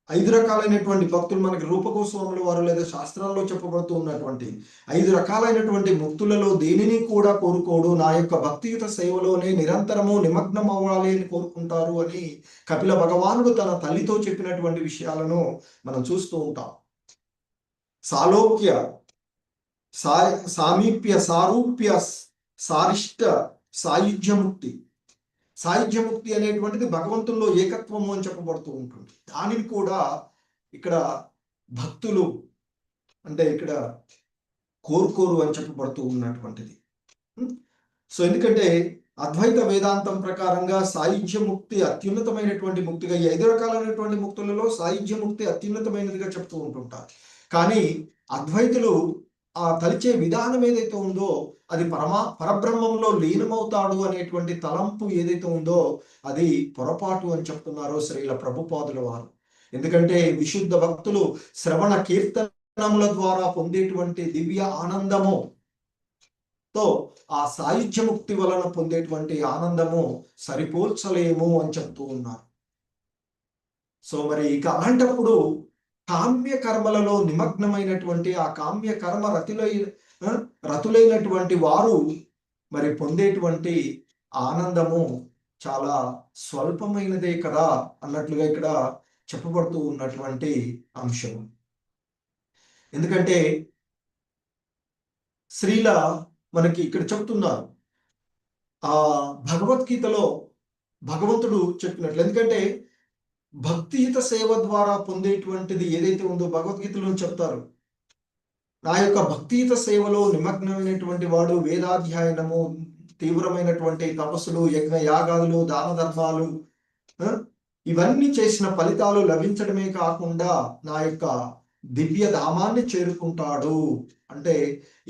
5 రకాలైనటువంటి భక్తులు మనకి రూపగోస్వాముల వారు లేదా శాస్త్రాల్లో చెప్పబడుతూ ఉన్నటువంటి 5 రకాలైనటువంటి ముక్తులలో దేనిని కూడా కోరుకోడు, నా యొక్క భక్తియుత సేవలోనే నిరంతరము నిమగ్నం అవ్వాలి అని కోరుకుంటారు అని కపిల భగవానుడు తన తల్లితో చెప్పినటువంటి విషయాలను మనం చూస్తూ ఉంటాం. సాలోక్య సామీప్య సారూప్య సారిష్ట సాయుధ్యముక్తి. సాయుధ్యముక్తి అనేటువంటిది భగవంతుల్లో ఏకత్వము అని చెప్పబడుతూ ఉంటుంది. దానిని కూడా ఇక్కడ భక్తులు అంటే ఇక్కడ కోరుకోరు అని చెప్పబడుతూ ఉన్నటువంటిది. సో ఎందుకంటే అద్వైత వేదాంతం ప్రకారంగా సాయుధ్య ముక్తి అత్యున్నతమైనటువంటి ముక్తిగా, ఈ 5 రకాలైనటువంటి ముక్తులలో సాయుధ్య ముక్తి అత్యున్నతమైనదిగా చెప్తూ ఉంటుంటారు. కానీ అద్వైతులు ఆ తలిచే విధానం ఏదైతే ఉందో అది పరబ్రహ్మంలో లీనమవుతాడు అనేటువంటి తలంపు ఏదైతే ఉందో అది పొరపాటు అని చెప్తున్నారు శ్రీల ప్రభుపాదుల వారు. ఎందుకంటే విశుద్ధ భక్తులు శ్రవణ కీర్తనముల ద్వారా పొందేటువంటి దివ్య ఆనందము తో ఆ సాయుధ్య ముక్తి వలన పొందేటువంటి ఆనందము సరిపోల్చలేము అని చెప్తూ ఉన్నారు. సో మరి ఇక అలాంటప్పుడు కామ్య కర్మలలో నిమగ్నమైనటువంటి ఆ కామ్య కర్మ రతులైనటువంటి వారు మరి పొందేటువంటి ఆనందము చాలా స్వల్పమైనదే కదా అన్నట్లుగా ఇక్కడ చెప్పబడుతూ ఉన్నటువంటి అంశం. ఎందుకంటే శ్రీల మనకి ఇక్కడ చెప్తున్నారు ఆ భగవద్గీతలో భగవంతుడు చెప్పినట్లు. ఎందుకంటే భక్తియుత సేవ ద్వారా పొందేటువంటిది ఏదైతే ఉందో భగవద్గీతలో చెప్తారు, నా యొక్క భక్తియుత సేవలో నిమగ్నమైనటువంటి వాడు వేదాధ్యయనము, తీవ్రమైనటువంటి తపస్సులు, యజ్ఞ యాగాదులు, దాన ధర్మాలు ఇవన్నీ చేసిన ఫలితాలు లభించడమే కాకుండా నా యొక్క దివ్య ధామాన్ని చేరుకుంటాడు. అంటే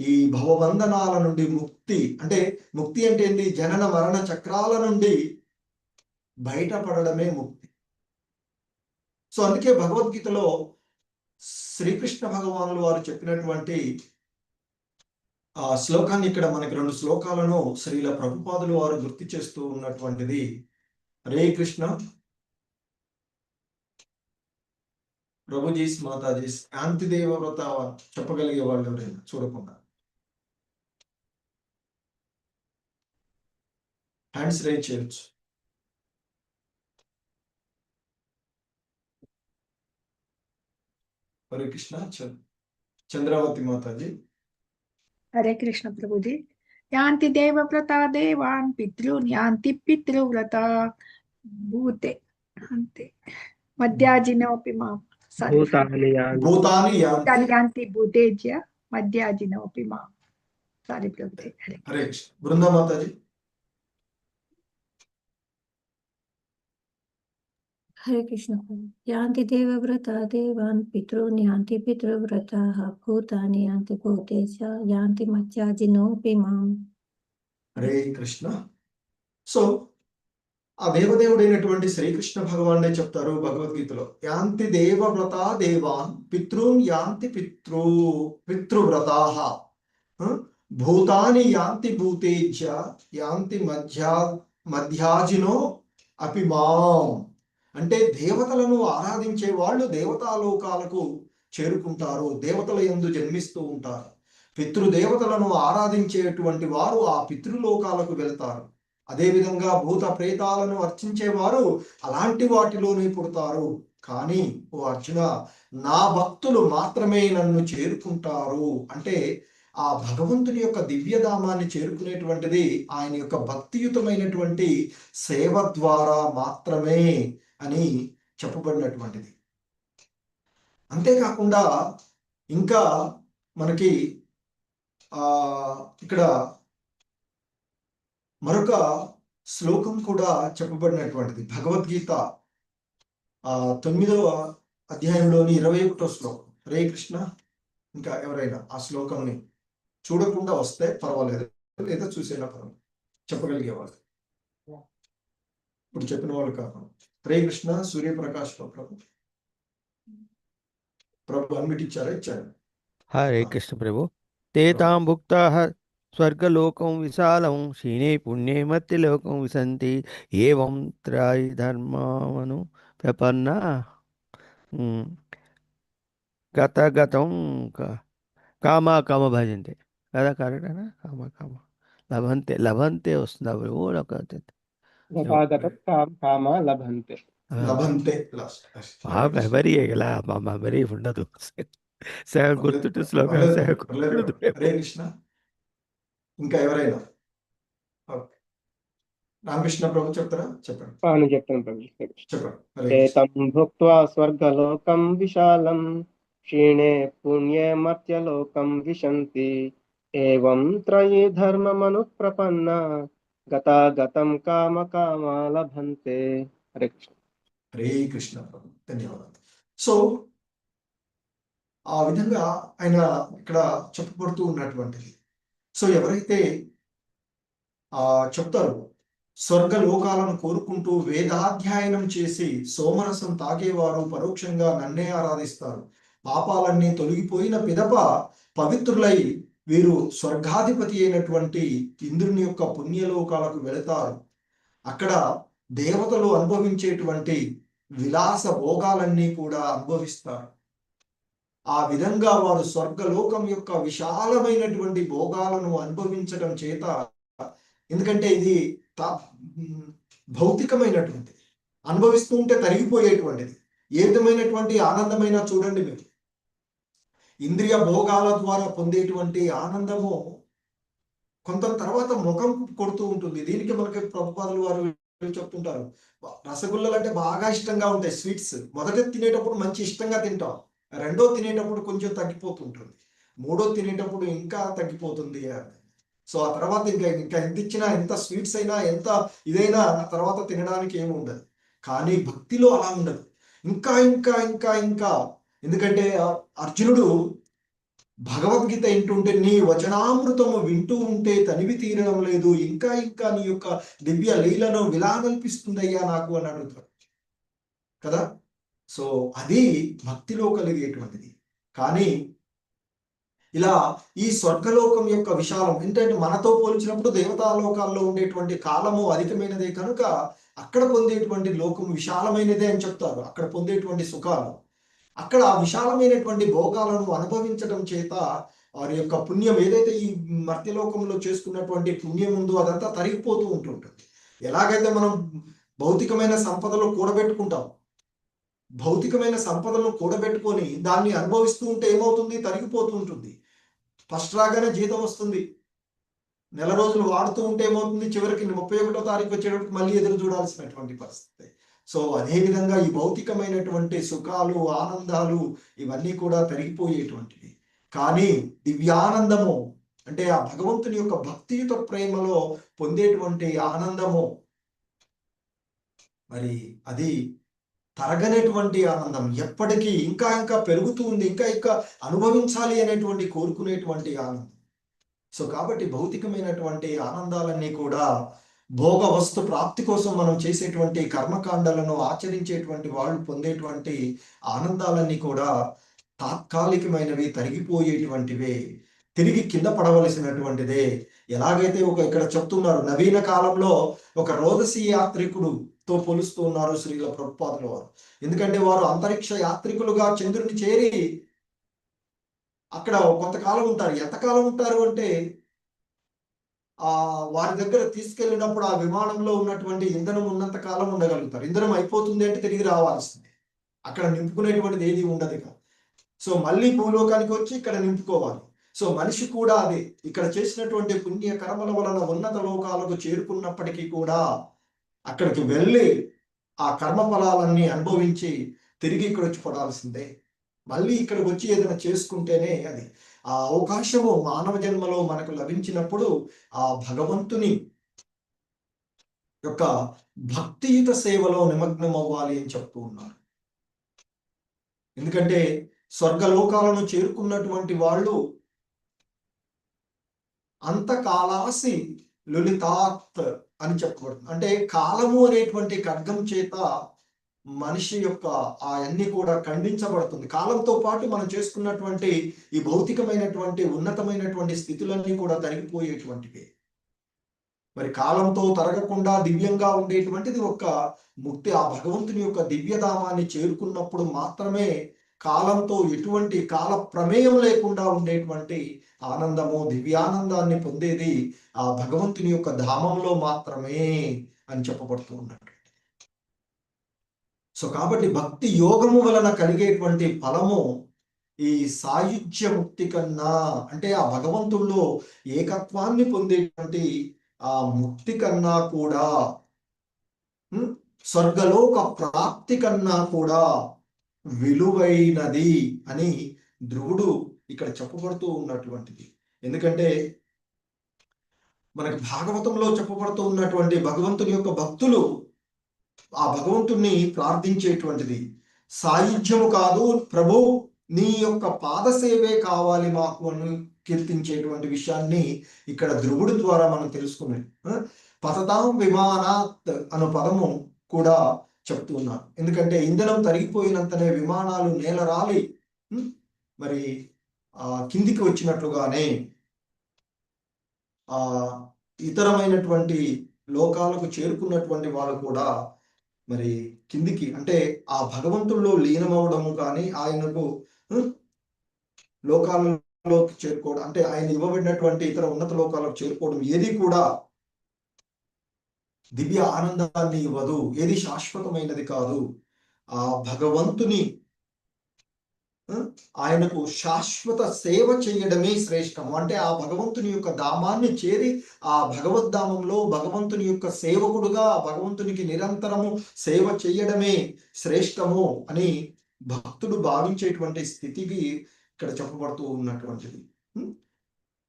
ఈ భవబంధనాల నుండి ముక్తి, అంటే ముక్తి అంటే ఏంటి? జనన మరణ చక్రాల నుండి బయటపడడమే ముక్తి. సో అందుకే భగవద్గీతలో శ్రీకృష్ణ భగవానులు వారు చెప్పినటువంటి ఆ శ్లోకాన్ని ఇక్కడ మనకి 2 శ్లోకాలను శ్రీల ప్రభుపాదులు వారు గుర్తు చేస్తూ ఉన్నటువంటిది. హరే కృష్ణ. ప్రభుజీస్ మాతాజీస్ శాంతిదేవ వ్రత చెప్పగలిగే వాళ్ళు ఎవరైనా చూడకుండా హ్యాండ్స్ రైజ్ చేయొచ్చు. హరే కృష్ణ. చంద్రావతి మాతాజీ. హరే కృష్ణ ప్రభుజీ. యాంతి దేవవ్రత దేవాన్ పితృన్ యాంతి పితృవ్రత భూతే అంతే మధ్యాజినోపి మాం భూతాని యాంతి భూతేజ్య మధ్యాజినోపి మా. సారీ ప్రభుజీ. హరే కృష్ణ. బృందా మాతాజీ. హరే కృష్ణ. యాంతి దేవవ్రత దేవాన్ పితॄన్ యాంతి పితృవ్రతాః భూతాని యాంతి భూతేశ యాంతి మధ్యాజినోపి మాం. హరే కృష్ణ. సో ఆ దేవదేవుడైనటువంటి శ్రీకృష్ణ భగవానుడే చెప్తారు భగవద్గీతలో, యాంతి దేవవ్రత దేవాన్ పితృన్ యాంతి పితృవ్రతాః భూతాని యాంతి భూతేజ్య యాంతి మధ్యాజినో అపి మాం. అంటే దేవతలను ఆరాధించే వాళ్ళు దేవతాలోకాలకు చేరుకుంటారు, దేవతల యందు జన్మిస్తూ ఉంటారు. పితృదేవతలను ఆరాధించేటువంటి వారు ఆ పితృలోకాలకు వెళ్తారు. అదేవిధంగా భూత ప్రేతాలను అర్చించేవారు అలాంటి వాటిలోనే పుడతారు. కానీ ఓ అర్జున, నా భక్తులు మాత్రమే నన్ను చేరుకుంటారు. అంటే ఆ భగవంతుని యొక్క దివ్యధామాన్ని చేరుకునేటువంటిది ఆయన యొక్క భక్తియుతమైనటువంటి సేవ ద్వారా మాత్రమే అని చెప్పబడినటువంటిది. అంతేకాకుండా ఇంకా మనకి ఇక్కడ మరొక శ్లోకం కూడా చెప్పబడినటువంటిది. భగవద్గీత 9వ అధ్యాయంలోని 21వ శ్లోకం. హరే కృష్ణ. ఇంకా ఎవరైనా ఆ శ్లోకంని చూడకుండా వస్తే పర్వాలేదు, లేదా చూసేనా పర్వాలేదు, చెప్పగలిగేవాళ్ళు. ఇప్పుడు చెప్పిన వాళ్ళు కాకుండా. హరే కృష్ణ. సూర్యప్రకాష్ ప్రభు అన్మిట్ ఇచ్చారా? ఇచ్చారు. హరే కృష్ణ ప్రభు. తే తాం భుక్తాః స్వర్గలోకం విశాలం క్షీణే పుణ్యే మర్త్యలోకం విశంతి ఏవం త్రయీ ధర్మావను ప్రపన్నా గతం కామ భజంతే. కదా కరెక్టేనా? కామ లభంతే వస్తుందా ప్రభు? కామ లభంతే. మరీ ఉండదు. సగం గుర్తుంటే శ్లోకం సగం. హరే కృష్ణ. ఇంకా ఎవరైనా? రామకృష్ణ ప్రభు చెప్తారా? చెప్పండి. చెప్తాను ప్రభు. చెప్పండి. ఏతం భుక్త్వా స్వర్గలోకం విశాలం క్షీణే పుణ్యే మర్త్యలోకం విశంతి ఏవం త్రయీ ధర్మమను ప్రపన్న గతం కామ లభంతే. హరే కృష్ణ. హరే కృష్ణ ప్రభు. ధన్యవాదాలు. సో ఆ విధంగా ఆయన ఇక్కడ చెప్పబడుతూ ఉన్నటువంటిది. సో ఎవరైతే చెప్తారు స్వర్గలోకాలను కోరుకుంటూ వేదాధ్యయనం చేసి సోమరసం తాగేవారు పరోక్షంగా నన్నే ఆరాధిస్తారు, పాపాలన్నీ తొలగిపోయిన పిదప పవిత్రులై వీరు స్వర్గాధిపతి అయినటువంటి ఇంద్రుని యొక్క పుణ్యలోకాలకు వెళతారు. అక్కడ దేవతలు అనుభవించేటువంటి విలాస భోగాలన్నీ కూడా అనుభవిస్తారు. ఆ విధంగా వారు స్వర్గలోకం యొక్క విశాలమైనటువంటి భోగాలను అనుభవించడం చేత, ఎందుకంటే ఇది భౌతికమైనటువంటిది, అనుభవిస్తూ ఉంటే తరిగిపోయేటువంటిది. ఏ విధమైనటువంటి ఆనందమైనా చూడండి మీరు, ఇంద్రియ భోగాల ద్వారా పొందేటువంటి ఆనందము కొంత తర్వాత ముఖం కొడుతూ ఉంటుంది. దీనికి మనకి ప్రభుపాదులు వారు చెప్తుంటారు, రసగుల్లలు అంటే బాగా ఇష్టంగా ఉంటాయి స్వీట్స్. మొదట తినేటప్పుడు మంచి ఇష్టంగా తింటాం, రెండో తినేటప్పుడు కొంచెం తగ్గిపోతుంటుంది, మూడో తినేటప్పుడు ఇంకా తగ్గిపోతుంది. సో ఆ తర్వాత ఇంకా ఎంత ఇచ్చినా, ఎంత స్వీట్స్ అయినా, ఎంత ఇదైనా తర్వాత తినడానికి ఏమి ఉండదు. కానీ భక్తిలో అలా ఉండదు, ఇంకా ఇంకా ఇంకా ఇంకా. ఎందుకంటే అర్జునుడు భగవద్గీత వింటుంటే, నీ వచనామృతము వింటూ ఉంటే తనివి తీరడం లేదు, ఇంకా ఇంకా నీ యొక్క దివ్య లీలను విలానల్పిస్తుందయ్యా నాకు అని అడుగుతాడు కదా. సో అది భక్తిలో కలిగేటువంటిది. కానీ ఇలా ఈ స్వర్గలోకం యొక్క విశాలం ఏంటంటే, మనతో పోల్చినప్పుడు దేవతాలోకాల్లో ఉండేటువంటి కాలము అధికమైనదే కనుక అక్కడ పొందేటువంటి లోకం విశాలమైనదే అని చెప్తారు. అక్కడ పొందేటువంటి సుఖాలు, అక్కడ విశాలమైనటువంటి భోగాలను అనుభవించడం చేత వారి యొక్క పుణ్యం ఏదైతే ఈ మర్త్యలోకంలో చేసుకున్నటువంటి పుణ్యం ఉందో అదంతా తరిగిపోతూ ఉంటుంటుంది. ఎలాగైతే మనం భౌతికమైన సంపదలు కూడబెట్టుకుంటాం, భౌతికమైన సంపదలను కూడబెట్టుకొని దాన్ని అనుభవిస్తూ ఉంటే ఏమవుతుంది? తరిగిపోతూ ఉంటుంది. ఫస్ట్ రాగానే జీతం వస్తుంది, నెల రోజులు వాడుతూ ఉంటే ఏమవుతుంది? చివరికి 31వ తారీఖు వచ్చేటప్పుడు మళ్ళీ ఎదురు చూడాల్సినటువంటి పరిస్థితి. సో అదేవిధంగా ఈ భౌతికమైనటువంటి సుఖాలు, ఆనందాలు ఇవన్నీ కూడా తరిగిపోయేటువంటివి. కానీ దివ్యానందము అంటే ఆ భగవంతుని యొక్క భక్తియుత ప్రేమలో పొందేటువంటి ఆనందము మరి అది తరగనటువంటి ఆనందం, ఎప్పటికీ ఇంకా ఇంకా పెరుగుతూ ఉంది, ఇంకా ఇంకా అనుభవించాలి అనేటువంటి కోరుకునేటువంటి ఆనందం. సో కాబట్టి భౌతికమైనటువంటి ఆనందాలన్నీ కూడా భోగ వస్తు ప్రాప్తి కోసం మనం చేసేటువంటి కర్మకాండాలను ఆచరించేటువంటి వాళ్ళు పొందేటువంటి ఆనందాలన్నీ కూడా తాత్కాలికమైనవి, తరిగిపోయేటువంటివే, తిరిగి కింద పడవలసినటువంటిదే. ఎలాగైతే ఇక్కడ చెప్తున్నారు, నవీన కాలంలో ఒక రోదసీ యాత్రికుడుతో పోలుస్తూ ఉన్నారు శ్రీల ప్రభుపాదుల వారు. ఎందుకంటే వారు అంతరిక్ష యాత్రికులుగా చంద్రుని చేరి అక్కడ కొంతకాలం ఉంటారు. ఎంతకాలం ఉంటారు అంటే వారి దగ్గర తీసుకెళ్ళినప్పుడు ఆ విమానంలో ఉన్నటువంటి ఇంధనం ఉన్నంత కాలం ఉండగలుగుతారు. ఇంధనం అయిపోతుంది అంటే తిరిగి రావాల్సింది, అక్కడ నింపుకునేటువంటిది ఏది ఉండదు. సో మళ్ళీ భూలోకానికి వచ్చి ఇక్కడ నింపుకోవాలి. సో మనిషి కూడా అదే, ఇక్కడ చేసినటువంటి పుణ్య కర్మల వలన ఉన్నత లోకాలకు చేరుకున్నప్పటికీ కూడా అక్కడికి వెళ్ళి ఆ కర్మ ఫలాలన్నీ అనుభవించి తిరిగి ఇక్కడ వచ్చి పడాల్సిందే. మళ్ళీ ఇక్కడికి వచ్చి ఏదైనా చేసుకుంటేనే అది ఆ అవకాశము మానవ జన్మలో మనకు లభించినప్పుడు ఆ భగవంతుని యొక్క భక్తియుత సేవలో నిమగ్నం అవ్వాలి అని చెప్తూ ఉన్నారు. ఎందుకంటే స్వర్గలోకాలను చేరుకున్నటువంటి వాళ్ళు అంతకాలాసి లులితాత్ అని చెప్పబడుతుంది. అంటే కాలము అనేటువంటి ఖడ్గం చేత మనిషి యొక్క అన్ని కూడా ఖండించబడుతుంది. కాలంతో పాటు మనం చేసుకున్నటువంటి ఈ భౌతికమైనటువంటి ఉన్నతమైనటువంటి స్థితులన్నీ కూడా తరిగిపోయేటువంటివి. మరి కాలంతో తరగకుండా దివ్యంగా ఉండేటువంటిది ఒక ముక్తి. ఆ భగవంతుని యొక్క దివ్యధామాన్ని చేరుకున్నప్పుడు మాత్రమే కాలంతో ఎటువంటి కాల ప్రమేయం లేకుండా ఉండేటువంటి ఆనందము, దివ్యానందాన్ని పొందేది ఆ భగవంతుని యొక్క ధామంలో మాత్రమే అని చెప్పబడుతూ ఉన్నట్టు. సో కాబట్టి భక్తి యోగము వలన కలిగేటువంటి ఫలము ఈ సాయుజ్య ముక్తి కన్నా, అంటే ఆ భగవంతుల్లో ఏకత్వాన్ని పొందేటువంటి ఆ ముక్తి కన్నా కూడా, స్వర్గలోక ప్రాప్తి కన్నా కూడా విలువైనది అని ధ్రువుడు ఇక్కడ చెప్పబడుతూ ఉన్నటువంటిది. ఎందుకంటే మనకి భాగవతంలో చెప్పబడుతూ ఉన్నటువంటి భగవంతుని యొక్క భక్తులు ఆ భగవంతుణ్ణి ప్రార్థించేటువంటిది సాయుధ్యము కాదు ప్రభు, నీ యొక్క పాదసేవే కావాలి మాకు అని కీర్తించేటువంటి విషయాన్ని ఇక్కడ ధ్రువుడి ద్వారా మనం తెలుసుకున్నాం. పతతాం విమానాత్ అను పదము కూడా చెప్తూ ఉన్నారు. ఎందుకంటే ఇంధనం తరిగిపోయినంతనే విమానాలు నేల రాలి మరి కిందికి వచ్చినట్లుగానే ఇతరమైనటువంటి లోకాలకు చేరుకున్నటువంటి వాళ్ళు కూడా మరి కిందికి, అంటే ఆ భగవంతుల్లో లీనమవడము కానీ ఆయనకు లోకాలలోకి చేరుకోవడం, అంటే ఆయన ఇవ్వబడినటువంటి ఇతర ఉన్నత లోకాలకు చేరుకోవడం ఏది కూడా దివ్య ఆనందాన్ని ఇవ్వదు, ఏది శాశ్వతమైనది కాదు. ఆ భగవంతుని ఆయనకు శాశ్వత సేవ చేయడమే శ్రేష్టము. అంటే ఆ భగవంతుని యొక్క ధామాన్ని చేరి ఆ భగవద్ధామంలో భగవంతుని యొక్క సేవకుడుగా భగవంతునికి నిరంతరము సేవ చేయడమే శ్రేష్టము అని భక్తుడు భావించేటువంటి స్థితికి ఇక్కడ చెప్పబడుతూ ఉన్నటువంటిది.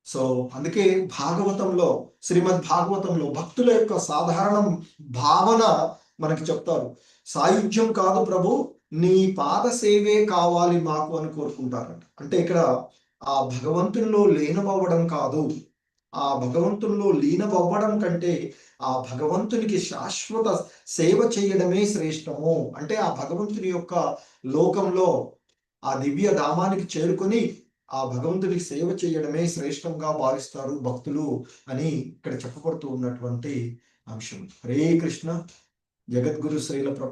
సో అందుకే భాగవతంలో, శ్రీమద్ భాగవతంలో భక్తుల యొక్క సాధారణ భావన మనకి చెప్తారు. సాయుధ్యం కాదు ప్రభు, నీ పాద సేవే కావాలి మాకు అని కోరుకుంటారంట. అంటే ఇక్కడ ఆ భగవంతునిలో లీనమవ్వడం కాదు, ఆ భగవంతునిలో లీనమవ్వడం కంటే ఆ భగవంతునికి శాశ్వత సేవ చేయడమే శ్రేష్టము. అంటే ఆ భగవంతుని యొక్క లోకంలో ఆ దివ్య ధామానికి చేరుకొని ఆ భగవంతునికి సేవ చేయడమే శ్రేష్టంగా భావిస్తారు భక్తులు అని ఇక్కడ చెప్పబడుతూ ఉన్నటువంటి అంశం. హరే కృష్ణ. జగద్గురు శ్రీల